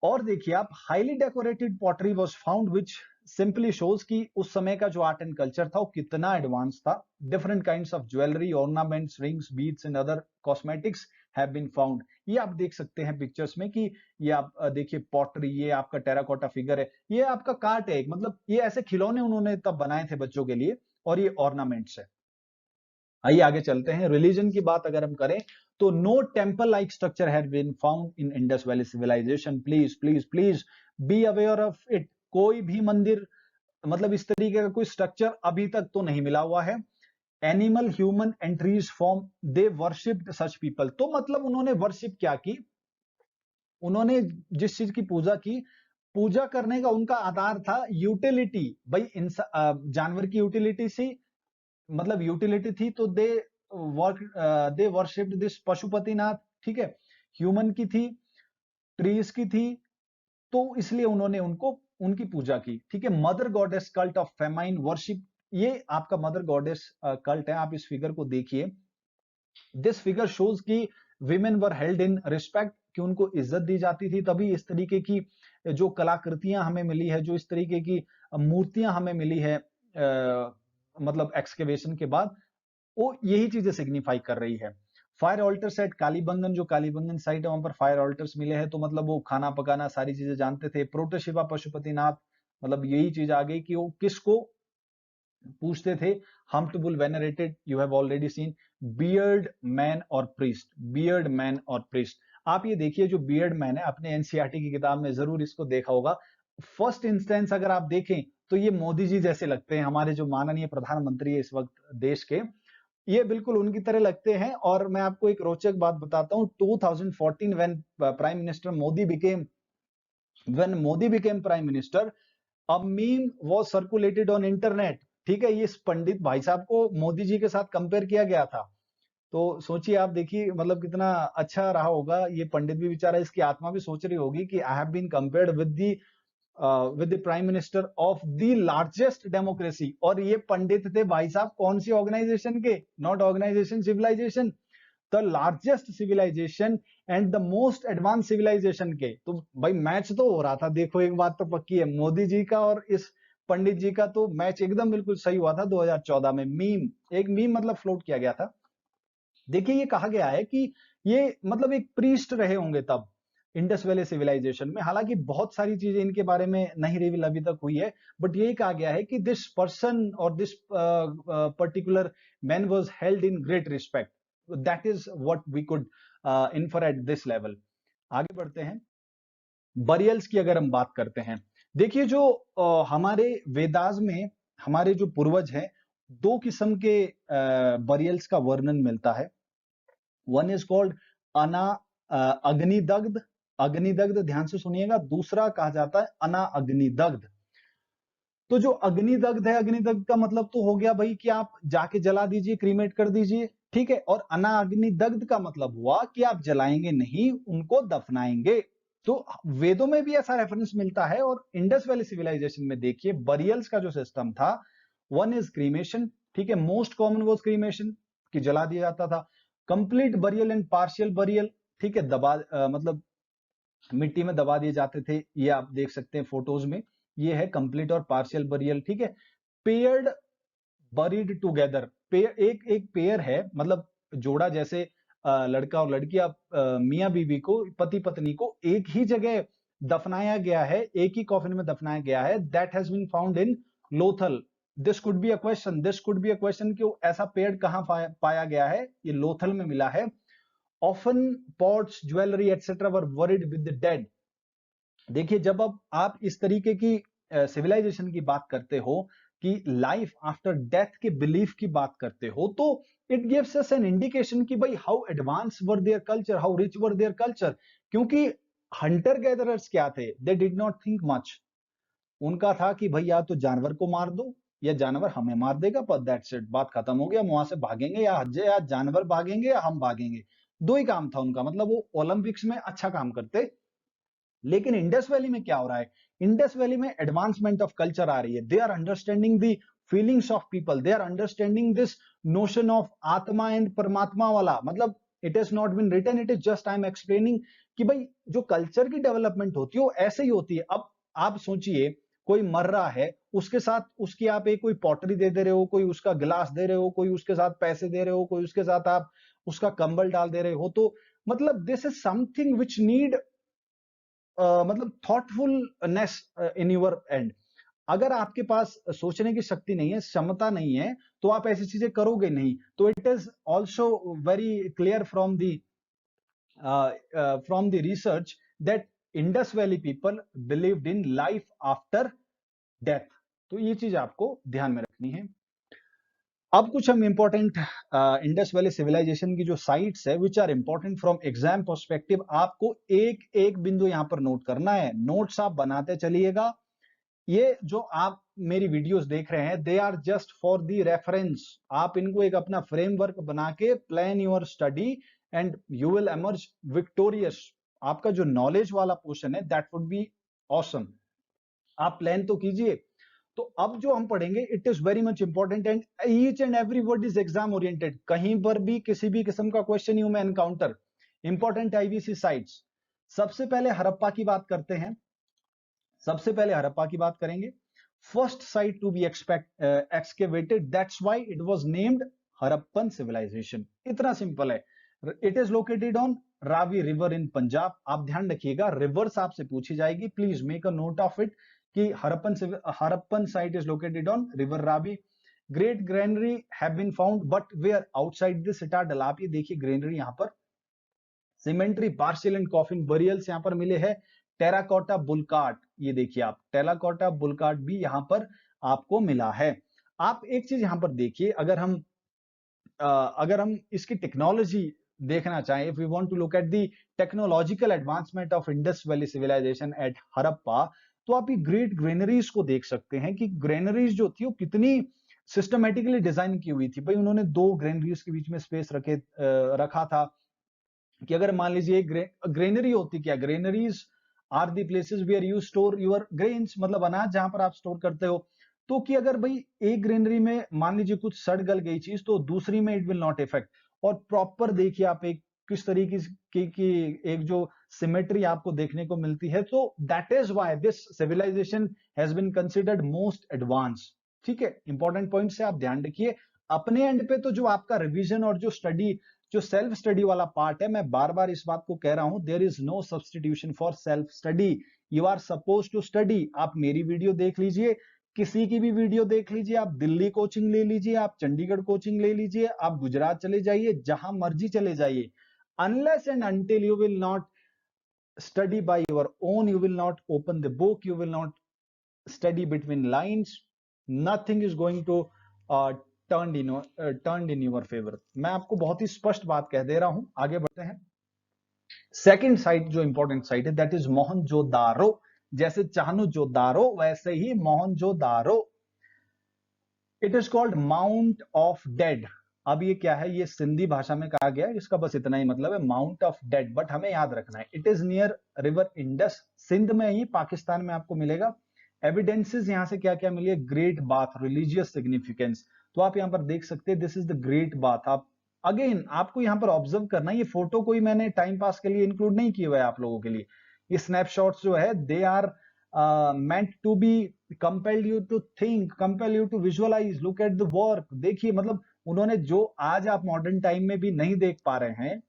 और देखिए आप, highly decorated pottery was found which simply shows कि उस समय का जो आर्ट एंड कल्चर था वो कितना एडवांस था। Different kinds of jewellery, ornaments, rings, beads and other cosmetics have been found. ये आप देख सकते हैं पिक्चर्स में कि ये आप देखिए पॉटरी, ये आपका टेराकोटा फिगर है, ये आपका कार्ट है एक, मतलब ये ऐसे खिलौने उन्होंने तब बनाए थे बच्चों के लिए, और ये ऑर्नामेंट्स है। आइए आगे चलते हैं। रिलीजन की बात अगर हम करें, तो no temple like structure had been found in Indus valley civilisation. Please please please be aware of it. कोई भी मंदिर, मतलब इस तरीके का कोई स्ट्रक्चर अभी तक तो नहीं मिला हुआ है। Animal, human and trees form, they worshipped such people. तो मतलब उन्होंने वर्शिप क्या की? उन्होंने जिस चीज की पूजा की, पूजा करने का उनका आधार था यूटिलिटी। भाई जानवर की यूटिलिटी सी, मतलब यूटिलिटी थी, तो दे वर्शिप्ड दिस पशुपतिनाथ। ठीक है, ह्यूमन की थी, ट्रीज की थी, तो इसलिए उन्होंने उनको, उनकी पूजा की। ठीक है, mother goddess cult of famine worship, ये आपका मदर गॉडेस कल्ट है। आप इस फिगर को देखिए। दिस फिगर शोज कि women were held in respect, कि उनको इज्जत दी जाती थी। तभी इस तरीके की जो कलाकृतियां हमें मिली है, जो इस तरीके की मूर्तियां हमें मिली है, मतलब एक्सकेवेशन के बाद, वो यही चीजें सिग्निफाई कर रही है। फायर ऑल्टर्स एट कालीबंगन, जो कालीबंगन साइट है वहां पर फायर ऑल्टर्स मिले हैं, तो मतलब वो खाना पकाना सारी चीजें जानते थे। प्रोटोशिवा पशुपतिनाथ, मतलब यही चीज आ गई कि वो किसको पूछते थे। Humped bull venerated, you have already seen. Beard man और प्रीस्ट, बियर्ड मैन और प्रीस्ट। आप ये देखिए, जो बियर्ड मैन है, अपने एनसीईआरटी की किताब में जरूर इसको देखा होगा। फर्स्ट इंस्टेंस अगर आप देखें तो ये मोदी जी जैसे लगते हैं, हमारे जो माननीय प्रधानमंत्री है इस वक्त देश के, ये बिल्कुल उनकी तरह लगते हैं। और मैं आपको एक रोचक बात बताता हूं। 2014 when prime minister Modi became, when Modi became prime minister, a meme was circulated on internet। ठीक है, ये इस पंडित भाई साहब को मोदी जी के साथ कंपेयर किया गया था। तो सोचिए आप, देखिए मतलब कितना अच्छा रहा होगा। ये पंडित भी बेचारा, इसकी आत्मा भी सोच रही होगी कि I have been compared with the prime minister of the largest democracy. और ये पंडित थे भाई साहब कौन सी ऑर्गेनाइजेशन के? Not organisation, civilisation, the largest civilisation and the most advance civilisation के। तो भाई मैच तो हो रहा था। देखो एक बात तो पक्की है, मोदी जी का और इस पंडित जी का तो मैच एकदम बिल्कुल सही हुआ था 2014 में। एक मीम मतलब फ्लोट किया गया था। देखिए ये कहा गया है कि ये मतलब एक प्रीस्ट रहे होंगे तब, इंडस वैली सिविलाइजेशन में। हालांकि बहुत सारी चीजें इनके बारे में नहीं रिवील अभी तक हुई है, बट यही कहा गया है कि दिस पर्सन और this particular man was held in great respect, that is what we could infer at this level. आगे बढ़ते हैं। बरियल्स की अगर हम बात करते हैं, देखिए जो हमारे वेदास में हमारे जो पूर्वज हैं, दो किस्म के बरियल्स का वर्णन मिलता है। वन इज कॉल्ड अना अग्निदग्ध, अग्निदग्ध ध्यान से सुनिएगा, दूसरा कहा जाता है अना अग्निदग्ध। तो जो अग्निदग्ध है, अग्निदग्ध का मतलब तो हो गया भाई कि आप जाके जला दीजिए, क्रीमेट कर दीजिए, ठीक है। और अनाग्निदग्ध का मतलब हुआ कि आप जलाएंगे नहीं, उनको दफनाएंगे। तो वेदों में भी ऐसा रेफरेंस मिलता है। और इंडस वैली सिविलाइजेशन में देखिए बरियल्स का जो सिस्टम था, वन इज क्रीमेशन, ठीक है, मोस्ट कॉमन वॉज क्रीमेशन, कि जला दिया जाता था। Complete burial and partial burial, ठीक है, मतलब मिट्टी में दबा दिए जाते थे, ये आप देख सकते हैं फोटोज में, ये है कंप्लीट और पार्शियल बरियल, ठीक है। पेयर्ड बरीड टुगेदर, पेयर एक एक पेयर है, मतलब जोड़ा, जैसे लड़का और लड़की, आप मियां बीवी को, पति पत्नी को एक ही जगह दफनाया गया है, एक ही कॉफिन में दफनाया गया है, that has been found in Lothal. This could be a question, this could be a question कि ऐसा पेड़ कहां पाया गया है, ये लोथल में मिला है। Often pots jewellery etcetera were worried with the dead. देखिए जब अब आप इस तरीके की सिविलाइजेशन की बात करते हो, कि लाइफ आफ्टर डेथ के बिलीफ की बात करते हो, तो it gives us an indication कि भाई how advance were their culture, how rich were their culture. क्योंकि हंटर गैदरर्स क्या थे, दे डिड नॉट थिंक मच। उनका था कि भाई या तो जानवर को मार दो, या जानवर हमें मार देगा, पर दैट्स इट, बात खत्म हो गया, हम वहां से भागेंगे, या जानवर भागेंगे या हम भागेंगे, दो ही काम था उनका। मतलब वो ओलंपिक्स में अच्छा काम करते। लेकिन इंडस वैली में क्या हो रहा है, इंडस वैली में एडवांसमेंट ऑफ कल्चर आ रही है। They are understanding the feelings of people, they are understanding this notion of atma and paramatma वाला। मतलब it is not been written, it is just I am explaining कि भाई जो कल्चर की डेवलपमेंट होती है वो ऐसे ही होती है। अब आप सोचिए, कोई मर रहा है, उसके साथ उसकी आप एक कोई पॉटरी दे रहे हो, कोई उसका गिलास दे रहे हो, कोई उसके साथ पैसे दे रहे हो, कोई उसके साथ आप उसका कंबल डाल दे रहे हो, तो मतलब this is something which need मतलब थॉटफुलनेस इन यूर एंड। अगर आपके पास सोचने की शक्ति नहीं है, क्षमता नहीं है, तो आप ऐसी चीजें करोगे नहीं। तो it is also very clear from the research that Indus valley people believed in life after death. तो ये चीज आपको ध्यान में रखनी है। अब कुछ हम इंपॉर्टेंट इंडस वैली सिविलाइजेशन की जो साइट्स है which are important from exam perspective, आपको एक एक बिंदु यहां पर नोट करना है, नोट्स आप बनाते चलिएगा। ये जो आप मेरी वीडियोस देख रहे हैं, they are just for the reference. आप इनको एक अपना फ्रेमवर्क बना के plan your study and you will emerge victorious. आपका जो नॉलेज वाला पोर्शन है दैट वुड बी ऑसम। आप प्लान तो कीजिए। तो अब जो हम पढ़ेंगे it is very much important and each and every word is exam oriented. कहीं पर भी किसी भी किस्म का question you may encounter. Important IVC sites, सबसे पहले हड़प्पा की बात करते हैं। सबसे पहले हड़प्पा की बात करेंगे। First site to be excavated, that's why it was named Harappan civilization. इतना सिंपल है। It is located on Ravi river in Punjab. आप ध्यान रखिएगा, रिवर्स आपसे पूछी जाएगी, please make a note of it कि Harappan site is located on river Ravi. Great granary have been found but where, outside the citadel. आप ये देखिए ग्रेनरी यहां पर, cemetery partial and coffin burials यहां पर मिले हैं। टेराकोटा बुलकाट, ये देखिए आप, टेराकोटा बुलकाट भी यहां पर आपको मिला है। आप एक चीज यहां पर देखिए, अगर हम इसकी टेक्नोलॉजी देखना चाहें, if we want to look at the technological advancement of Indus valley civilization at Harappa, तो आप ये ग्रेट ग्रेनरीज को देख सकते हैं कि ग्रेनरीज जो थी वो कितनी सिस्टमेटिकली डिजाइन की हुई थी। भाई उन्होंने दो ग्रेनरीज के बीच में स्पेस रखा था, कि अगर मान लीजिए ग्रेनरी होती, क्या granaries are the places where you store your grains, मतलब अनाज जहां पर आप स्टोर करते हो। तो कि अगर भाई एक ग्रेनरी में मान लीजिए कुछ सड़ गल गई चीज, तो दूसरी में इट विल नॉट इफेक्ट। और प्रॉपर देखिए आप एक किस तरीके की एक जो सिमेट्री आपको देखने को मिलती है। तो that is why this civilization has been considered most advance. ठीक है, इंपॉर्टेंट पॉइंट से आप ध्यान रखिए। अपने एंड पे तो जो आपका रिवीजन और जो स्टडी जो सेल्फ स्टडी वाला पार्ट है, मैं बार बार इस बात को कह रहा हूं, there is no substitution for self study. You are suppose to study. आप मेरी वीडियो देख लीजिए, किसी की भी वीडियो देख लीजिए, आप दिल्ली कोचिंग ले लीजिए, आप चंडीगढ़ कोचिंग ले लीजिए, आप गुजरात चले जाइए, जहां मर्जी चले जाइए, unless and until you will not study by your own, you will not open the book, you will not study between lines, nothing is going to uh, turned in your favor। मैं आपको बहुत ही स्पष्ट बात कह दे रहा हूं। आगे बढ़ते हैं। सेकंड साइट जो इंपॉर्टेंट साइट है, दैट इज मोहनजोदारो। जैसे चाहनुजोदारो वैसे ही Mohenjodaro. It is called mount of dead. अब ये क्या है, ये सिंधी भाषा में कहा गया है, इसका बस इतना ही मतलब है, माउंट ऑफ डेड। बट हमें याद रखना है, it is near river Indus, Sindh में ही, पाकिस्तान में आपको मिलेगा। एविडेंसेस यहां से क्या क्या मिली है, ग्रेट बाथ, रिलीजियस सिग्निफिकेंस। तो आप यहां पर देख सकते हैं, this is the great bath. आप अगेन आपको यहां पर ऑब्जर्व करना है, ये फोटो कोई मैंने टाइम पास के लिए इंक्लूड नहीं किया हुआ है आप लोगों के लिए। ये स्नैपशॉट्स जो है, they are meant to be compel you to think, compel you to visualize, look at the work। देखिए मतलब उन्होंने जो आज आप मॉडर्न टाइम में भी नहीं देख पा रहे हैं,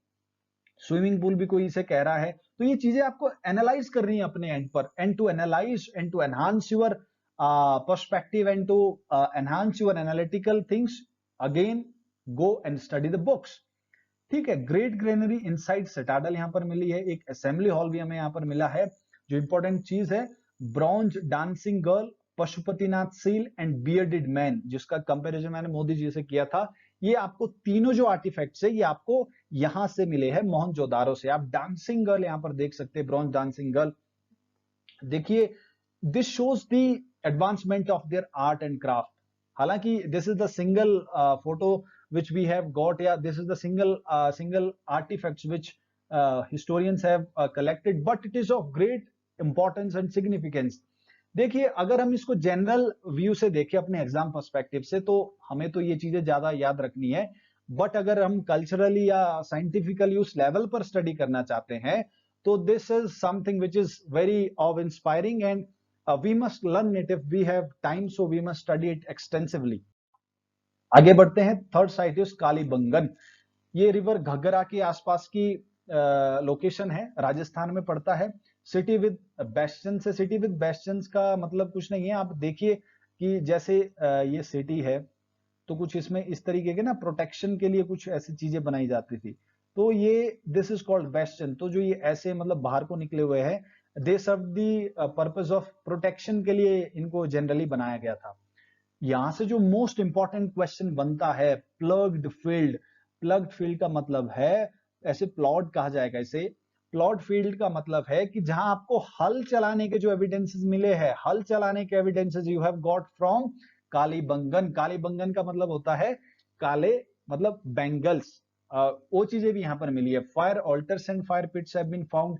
स्विमिंग पूल भी कोई इसे कह रहा है, तो ये चीजें आपको एनालाइज करनी है अपने एंड पर, and to analyse and to enhance your perspective and to enhance your analytical things, again go and study the books. ठीक है। ग्रेट ग्रेनरी इनसाइड सिटाडल यहां पर मिली है, एक असेंबली हॉल भी हमें यहां पर मिला है। जो इंपॉर्टेंट चीज है, bronze dancing girl, Pashupatinath seal and bearded man, जिसका कंपैरिजन मैंने मोदी जी से किया था। ये आपको तीनों जो आर्टिफैक्ट्स है, ये आपको यहां से मिले हैं, मोहनजोदारो से। आप डांसिंग गर्ल यहां पर देख सकते हैं, ब्रॉन्ज डांसिंग गर्ल। देखिए, this shows the advancement of their art and craft. हालांकि this is the single photo which we have got, yeah, this is the single artifacts which historians have collected, but it is of great importance and significance। देखिए, अगर हम इसको general view से देखें अपने exam perspective से, तो हमें तो ये चीजें ज्यादा याद रखनी है, बट अगर हम कल्चरली या साइंटिफिकली उस लेवल पर स्टडी करना चाहते हैं, तो this is something which is very of inspiring, and we must learn it if we have time, so we must study it extensively. आगे बढ़ते हैं। Third site is Kalibangan. ये रिवर घग्गरा के आसपास की लोकेशन है, राजस्थान में पड़ता है। सिटी विद बेस्टन से, सिटी विद बेस्टन का मतलब कुछ नहीं है, आप देखिए कि जैसे ये सिटी है, तो कुछ इसमें इस तरीके के ना प्रोटेक्शन के लिए कुछ ऐसी चीजें बनाई जाती थी, तो ये दिस इज कॉल्ड बेस्टन। तो जो ये ऐसे मतलब बाहर को निकले हुए हैं, दे सर्व दी पर्पस ऑफ प्रोटेक्शन के लिए इनको जनरली बनाया गया था। यहां से जो मोस्ट इंपॉर्टेंट क्वेश्चन बनता है, प्लग्ड फील्ड। प्लग्ड फील्ड का मतलब है, ऐसे प्लॉट कहा जाएगा इसे, प्लॉट फील्ड का मतलब है कि जहां आपको हल चलाने के जो एविडेंसेस मिले हैं, हल चलाने के evidences you have got from Kalibangan. Kalibangan का मतलब होता है काले, मतलब बैंगल्स। वो चीजें भी यहां पर मिली है। Fire altars and fire pits have been found.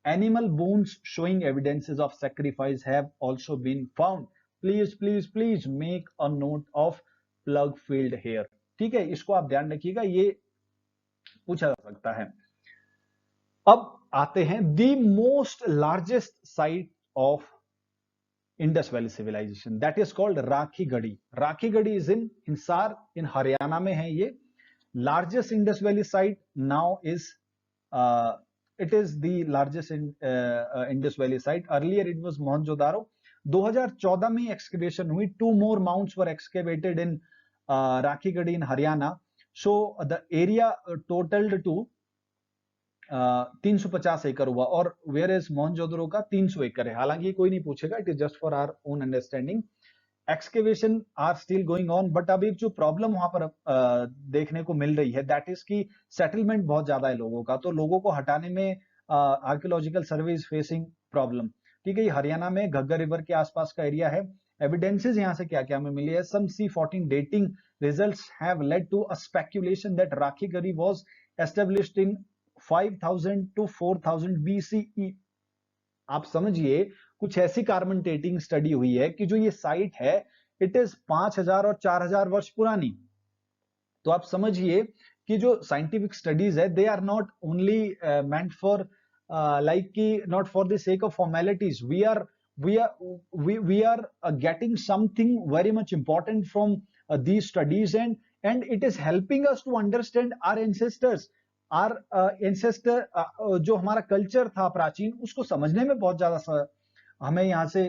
Animal bones showing evidences of sacrifice have also been found. Please make a note of plough field here. ठीक है, इसको आप ध्यान रखिएगा, ये पूछा जा सकता है। अब आते हैं the most largest site of Indus valley civilization, that is called Rakhigarhi. Rakhigarhi is in Hisar in Haryana में है ये। Largest Indus valley site now is it is the largest Indus valley site. Earlier it was Mohenjodaro. 2014 में एक्सकेवेशन हुई, 2 more mounds were excavated in Rakhigarhi in Haryana. So the area totalled to 350 एकड़ हुआ, और where is Mohenjodaro का 300 एकड़ है। हालांकि कोई नहीं पूछेगा, it is just for our own understanding. Excavation are still going on, but अब एक जो प्रॉब्लम वहां पर देखने को मिल रही है, दैट इज की सेटलमेंट बहुत ज्यादा है लोगों का, तो लोगों को हटाने में archaeological survey is facing problem. ठीक है, ये हरियाणा में घग्गर रिवर के आसपास का एरिया है। एविडेंसेस यहां से क्या क्या हमें मिली है, some C14 dating results have led to a speculation that Rakhigarhi was established in 5000 to 4000 BCE। आप समझिए, कुछ ऐसी कार्बन डेटिंग स्टडी हुई है कि जो ये साइट है, इट इज 5000 और 4000 वर्ष पुरानी। तो आप समझिए कि जो साइंटिफिक स्टडीज है, they are not only meant for like not for the sake of formalities. We are getting something very much important from these studies, and and it is helping us to understand our ancestors. our ancestor, जो हमारा culture था प्राचीन, उसको समझने में बहुत ज्यादा हमें यहाँ से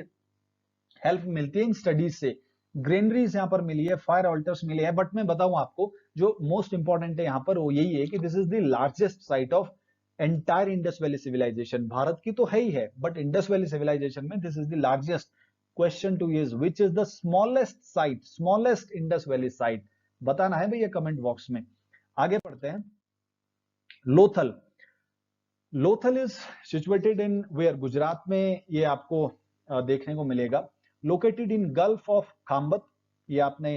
हेल्प मिलती है इन स्टडीज से। ग्रेनरीज यहाँ पर मिली है, फायर ऑल्टर्स मिले हैं, बट मैं बताऊं आपको जो मोस्ट इंपॉर्टेंट है यहाँ पर वो यही है कि this is the largest site of entire Indus valley civilization. Bharat की तो है ही है, बट इंडस वैली सिविलाइजेशन में this is the largest. Question two is which is the smallest site, smallest Indus valley site, बताना है भैया कमेंट बॉक्स में। आगे बढ़ते हैं। Lothal, Lothal is situated in where, Gujarat में ये आपको देखने को मिलेगा। Located in gulf of Khambhat, ये आपने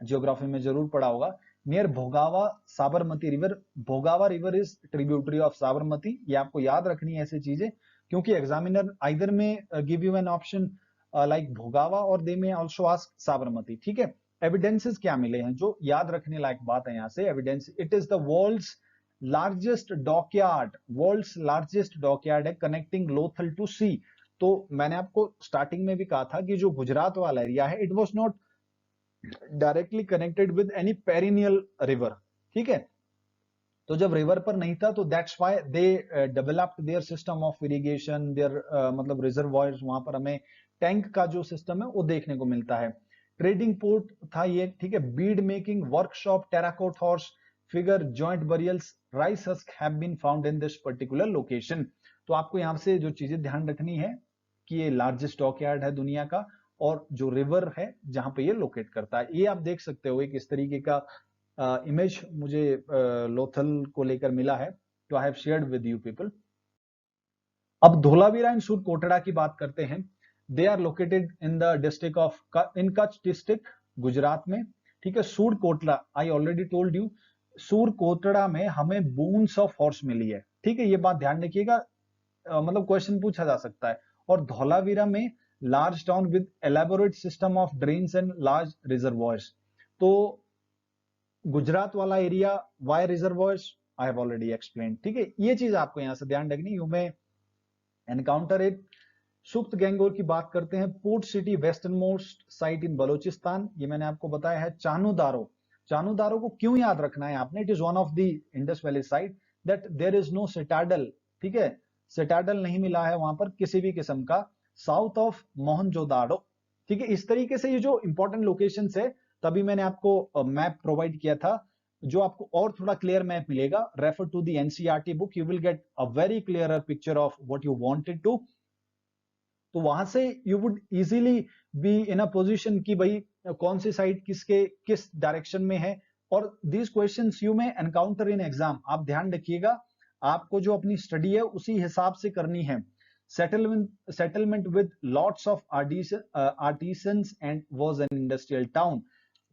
जियोग्राफी में जरूर पढ़ा होगा। नियर भोगावा साबरमती रिवर, भोगावा river is tributary of Sabarmati, ये आपको याद रखनी है ऐसी चीजें, क्योंकि एग्जामिनर आइदर में give you an option like भोगावा और दे में आल्सो आस्क साबरमती। ठीक है, एविडेंसेस क्या मिले हैं जो याद रखने लायक बात है यहाँ से। Evidence, it is the world's largest dockyard, world's largest dockyard है कनेक्टिंग लोथल टू सी। तो मैंने आपको स्टार्टिंग में भी कहा था कि जो गुजरात वाला एरिया है, it was not directly connected with any perennial river. ठीक है, तो जब रिवर पर नहीं था तो that's why they developed their system of irrigation, their मतलब रिजर्वॉयर्स, वहां पर हमें टैंक का जो सिस्टम है वो देखने को मिलता है। ट्रेडिंग पोर्ट था ये। ठीक है, bead making workshop, terracotta horse figure, joint burials, rice husk have been found in this particular location. तो आपको यहां से जो चीजें ध्यान रखनी है कि ये लार्जेस्ट डॉकयार्ड है दुनिया का, और जो रिवर है जहां पे ये लोकेट करता है, ये आप देख सकते हो। एक इस तरीके का इमेज मुझे लोथल को लेकर मिला है, तो I have shared with you people. अब धोलावीरा एंड सूर कोटड़ा की बात करते हैं। They are located in the district of in Kutch district, Gujarat में। ठीक है, Sur Kotada, I already told you, Sur Kotada में हमें बोन्स ऑफ हॉर्स मिली है। ठीक है, ये बात ध्यान रखिएगा, मतलब क्वेश्चन पूछा जा सकता है। और धौलावीरा में large town with elaborate system of drains and large reservoirs. तो गुजरात वाला area, why reservoirs, I have already explain. ठीक है, ये चीज आपको यहां से ध्यान रखनी, यू में एनकाउंटर इट। सुक्त गैंगोर की बात करते हैं। Port city western most site in Balochistan, ये मैंने आपको बताया है। चानूदारो, चानूदारो को क्यों याद रखना है आपने, it is one of the Indus valley site that there is no citadel. ठीक है, सिटाडल नहीं मिला है वहां पर किसी भी किस्म का। South of Mohenjodaro. ठीक है, इस तरीके से ये जो इंपॉर्टेंट लोकेशंस है, तभी मैंने आपको मैप प्रोवाइड किया था। जो आपको और थोड़ा क्लियर मैप मिलेगा, refer to the NCERT book, you will get a very clear picture of what you wanted to. तो वहां से you would easily be in a position कि भाई कौन सी साइड किसके किस डायरेक्शन में है। और these questions you may encounter in exam, आप ध्यान रखिएगा, आपको जो अपनी स्टडी है उसी हिसाब से करनी है। Settlement with lots of artisans and was an industrial town.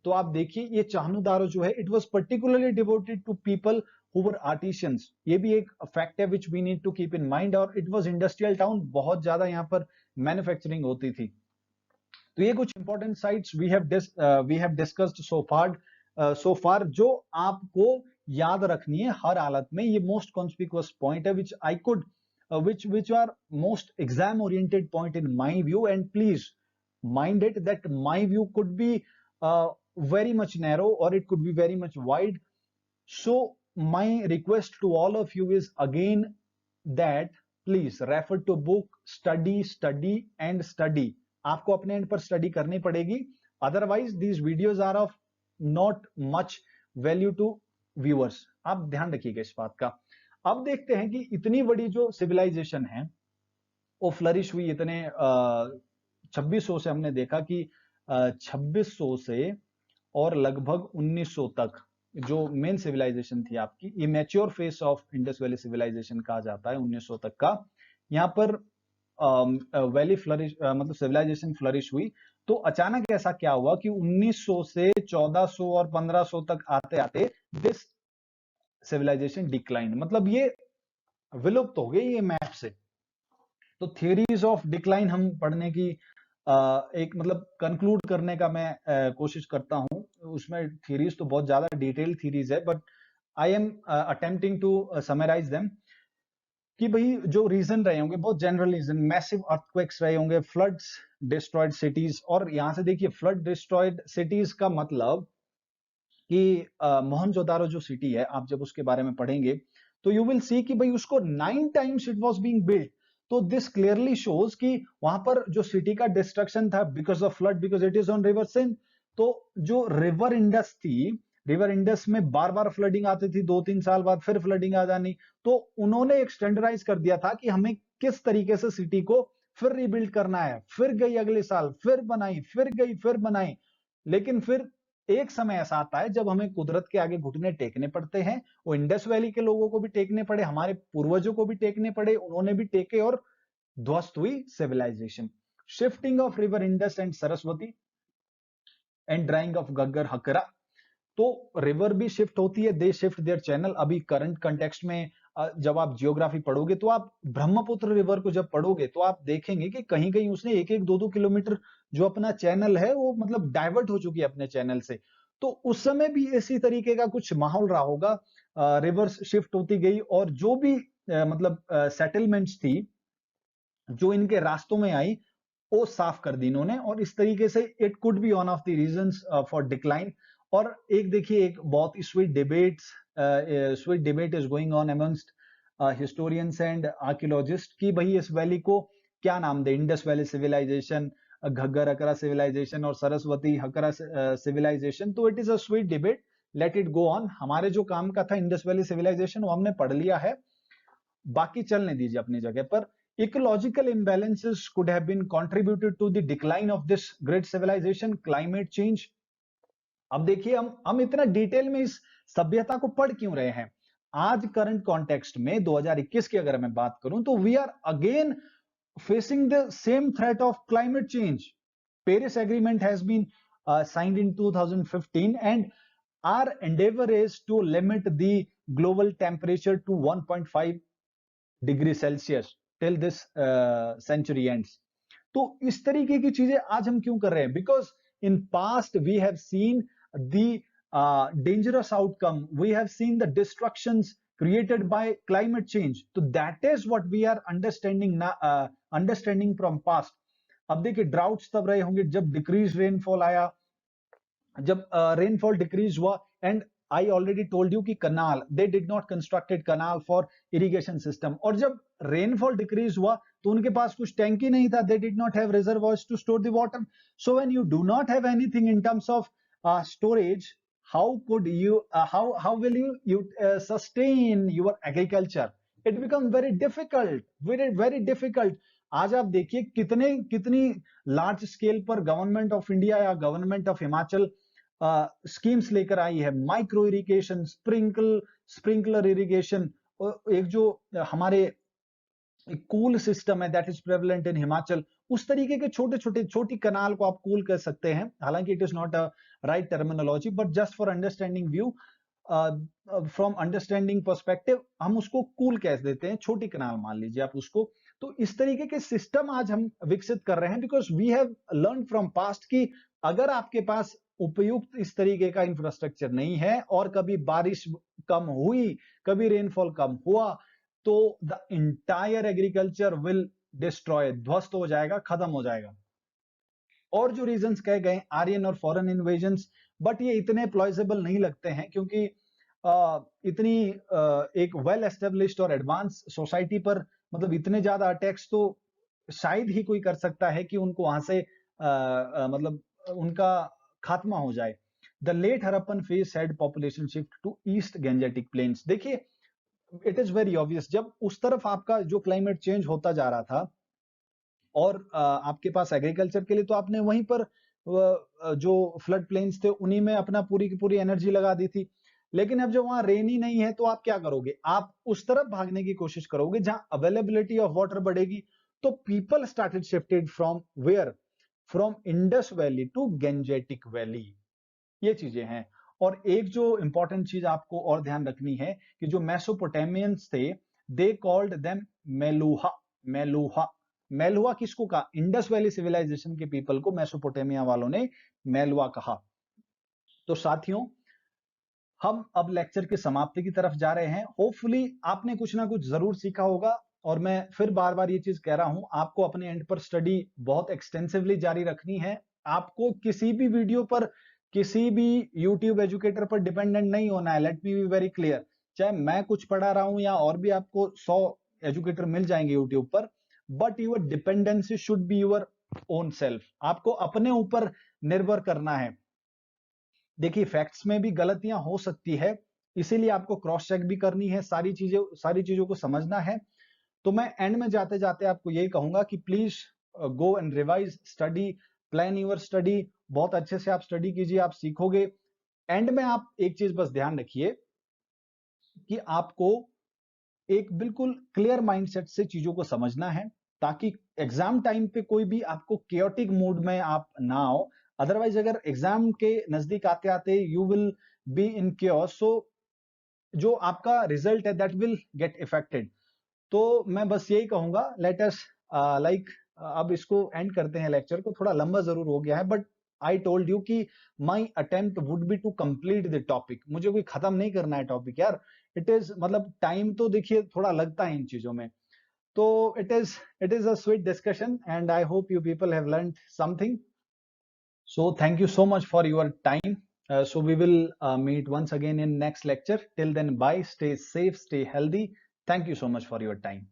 तो आप देखिए ये चाहनुदारो जो है, it was particularly devoted to people who were artisans. ये भी एक फैक्ट है which we need to keep in mind. और इट वाज इंडस्ट्रियल टाउन, बहुत ज्यादा यहाँ पर मैन्युफैक्चरिंग होती थी। तो ये कुछ important sites we have discussed so far, जो आपको याद रखनी है हर हालत में। ये मोस्ट कॉन्स्पिकुअस पॉइंट है which I could which are most exam oriented point in my view, and please mind it that my view could be very much narrow or it could be very much wide. So my request to all of you is again that please refer to book, study and study. आपको अपने end पर study करनी पड़ेगी, otherwise these videos are of not much value to viewers. आप ध्यान रखिएगा इस बात का। अब देखते हैं कि इतनी बड़ी जो सिविलाइजेशन है वो फ्लरिश हुई इतने 2600 से, हमने देखा कि 2600 से और लगभग 1900 तक जो मेन सिविलाइजेशन थी आपकी, ये mature phase of Indus valley civilization कहा जाता है 1900 तक का। यहाँ पर वैली फ्लरिश मतलब सिविलाइजेशन फ्लरिश हुई। तो अचानक ऐसा क्या हुआ कि 1900 से 1400 और 1500 तक आते आते दिस सिविलाइजेशन डिक्लाइन, मतलब ये विलुप्त हो गई ये मैप से। तो थियरीज ऑफ डिक्लाइन हम पढ़ने की एक मतलब कंक्लूड करने का मैं कोशिश करता हूं। उसमें थियरीज तो बहुत ज्यादा डिटेल थियरीज है, but I am attempting to summarise them कि भाई जो रीजन रहे होंगे बहुत जनरल रीजन, मैसिव अर्थक्वेक्स रहे होंगे, फ्लड्स डिस्ट्रॉयड सिटीज। और यहां से देखिए फ्लड डिस्ट्रॉयड सिटीज का मतलब कि मोहनजोदारो जो सिटी है, आप जब उसके बारे में पढ़ेंगे तो यू विल सी कि भाई उसको 9 times it was being built. तो दिस क्लियरली शोज कि वहां पर जो सिटी का डिस्ट्रक्शन था because of flood, because it is on river Sindh. तो जो रिवर इंडस थी, रिवर इंडस में बार बार फ्लडिंग आती थी, 2-3 साल बाद फिर फ्लडिंग आ जानी। तो उन्होंने एक स्टैंडर्डाइज कर दिया था कि हमें किस तरीके से सिटी को फिर रिबिल्ड करना है। फिर गई अगले साल, फिर बनाई, फिर गई, फिर बनाई। लेकिन फिर एक समय ऐसा आता है जब हमें कुदरत के आगे घुटने टेकने पड़ते हैं। वो इंडस वैली के लोगों को भी टेकने पड़े, हमारे पूर्वजों को भी टेकने पड़े, उन्होंने भी टेके और ध्वस्त हुई civilization. Shifting of river Indus and Saraswati and drying of Ghaggar Hakra. तो रिवर भी शिफ्ट होती है, दे शिफ्ट देयर चैनल। अभी करंट कंटेक्स्ट में जब आप जियोग्राफी पढ़ोगे तो आप ब्रह्मपुत्र रिवर को जब पढ़ोगे तो आप देखेंगे कि कहीं कहीं उसने 1-1, 2-2 किलोमीटर जो अपना चैनल है वो मतलब डाइवर्ट हो चुकी है अपने चैनल से। तो उस समय भी इसी तरीके का कुछ माहौल रहा होगा, रिवर्स शिफ्ट होती गई और जो भी मतलब सेटलमेंट्स थी जो इनके रास्तों में आई वो साफ कर दी इन्होंने। और इस तरीके से it could be one of the reasons for decline. और एक देखिए, एक बहुत ही sweet debate is going on amongst historians and archaeologist कि भाई इस वैली को क्या नाम दे, Indus valley civilization, Ghaggar Hakra civilization और सरस्वती हकरा सिविलाइजेशन। तो it is a sweet debate, let it go on. हमारे जो काम का था इंडस वैली सिविलाइजेशन वो हमने पढ़ लिया है, बाकी चलने दीजिए अपनी जगह पर। ecological imbalances could have been contributed to the decline of this great civilization, climate change। अब देखिए, हम इतना डिटेल में इस सभ्यता को पढ़ क्यों रहे हैं। आज करंट कॉन्टेक्स्ट में 2021 की अगर मैं बात करूं तो we are again facing the same threat of climate change। Paris Agreement has been signed in 2015 and our endeavor is to limit the global temperature to 1.5 degree Celsius till this century ends. तो इस तरीके की चीजें आज हम क्यों कर रहे हैं? Because in past we have seen the dangerous outcome, we have seen the destructions created by climate change। तो that is what we are understanding from past। अब देखिए, ड्राउट्स तब रहे होंगे जब डिक्रीज रेनफॉल आया, जब रेनफॉल डिक्रीज हुआ। And I already told you कि canal, they did not constructed canal for irrigation system. और जब रेनफॉल डिक्रीज हुआ तो उनके पास कुछ टैंक ही नहीं था, they did not have reservoirs to store the water. So when you do not have anything in terms of storage, how could you how will you sustain your agriculture? It becomes very difficult, very difficult। आज आप देखिए कितनी large scale पर government of India या government of Himachal schemes लेकर आई है, micro irrigation, sprinkler irrigation. एक जो हमारे कूल सिस्टम है that is prevalent in Himachal, उस तरीके के छोटी कनाल को आप कूल कर सकते हैं। हालांकि it is not a right terminology, but just for understanding view, from understanding perspective हम उसको कूल कह देते हैं, छोटी कनाल मान लीजिए आप उसको। तो इस तरीके के सिस्टम आज हम विकसित कर रहे हैं because we have learn from past कि अगर आपके पास उपयुक्त इस तरीके का इंफ्रास्ट्रक्चर नहीं है और कभी बारिश कम हुई, कभी रेनफॉल कम हुआ, तो the entire agriculture will destroy, ध्वस्त हो जाएगा, खत्म हो जाएगा। और जो रीजंस कहे गए आर्यन और फॉरेन इन्वेजन्स, बट ये इतने प्लॉजिबल नहीं लगते हैं क्योंकि इतनी एक वेल एस्टेब्लिश्ड और एडवांस सोसाइटी पर मतलब इतने ज्यादा अटैक्स तो शायद ही कोई कर सकता है कि उनको वहां से मतलब उनका खात्मा हो जाए। The late Harappan phase had population shift to east Gangetic plains. देखिए, इट इज वेरी ऑब्वियस, जब उस तरफ आपका जो क्लाइमेट चेंज होता जा रहा था और आपके पास एग्रीकल्चर के लिए तो आपने वहीं पर जो फ्लड प्लेन्स थे उन्हीं में अपना पूरी की पूरी एनर्जी लगा दी थी। लेकिन अब जब वहां रेन ही नहीं है तो आप क्या करोगे? आप उस तरफ भागने की कोशिश करोगे जहां अवेलेबिलिटी ऑफ वाटर बढ़ेगी। तो people started shifted from where, from Indus valley to Gangetic valley. ये चीजें हैं। और एक जो इंपॉर्टेंट चीज आपको और ध्यान रखनी है कि जो मेसोपोटामियंस थे, they called them Meluha. Meluha, Meluha किसको कहा? इंडस वैली सिविलाइजेशन के पीपल को मेसोपोटामिया वालों ने मेलुहा कहा। तो साथियों, हम अब लेक्चर की समाप्ति की तरफ जा रहे हैं। होपफुली आपने कुछ ना कुछ जरूर सीखा होगा। और मैं फिर बार बार ये चीज कह रहा हूं, आपको अपने एंड पर स्टडी बहुत एक्सटेंसिवली जारी रखनी है। आपको किसी भी वीडियो पर किसी भी यूट्यूब एजुकेटर पर डिपेंडेंट नहीं होना है। Let me be very clear, चाहे मैं कुछ पढ़ा रहा हूं या और भी आपको 100 एजुकेटर मिल जाएंगे यूट्यूब पर, but your dependency should be your own self. आपको अपने ऊपर निर्भर करना है। देखिए फैक्ट्स में भी गलतियां हो सकती है, इसीलिए आपको क्रॉस चेक भी करनी है, सारी चीजों को समझना है। तो मैं एंड में जाते जाते आपको यही कहूंगा कि please go and revise, study, plan your study. बहुत अच्छे से आप स्टडी कीजिए, आप सीखोगे। एंड में आप एक चीज बस ध्यान रखिए कि आपको एक बिल्कुल क्लियर माइंडसेट से चीजों को समझना है, ताकि एग्जाम टाइम पे कोई भी आपको केओटिक मूड में आप ना आओ। अदरवाइज अगर एग्जाम के नजदीक आते आते you will be in chaos, so जो आपका रिजल्ट है दैट विल गेट इफेक्टेड। तो मैं बस यही कहूंगा, लेट अस लाइक अब इसको एंड करते हैं, लेक्चर को थोड़ा लंबा जरूर हो गया है, बट आई टोल्ड यू कि my attempt would be to complete the topic. मुझे कोई खत्म नहीं करना है टॉपिक यार। इट इज मतलब टाइम तो देखिए थोड़ा लगता है इन चीजों में। तो it is a sweet discussion and I hope you people have learned something. So thank you so much for your time. So we will meet once again in next lecture. Till then, bye. Stay safe, stay healthy. Thank you so much for your time.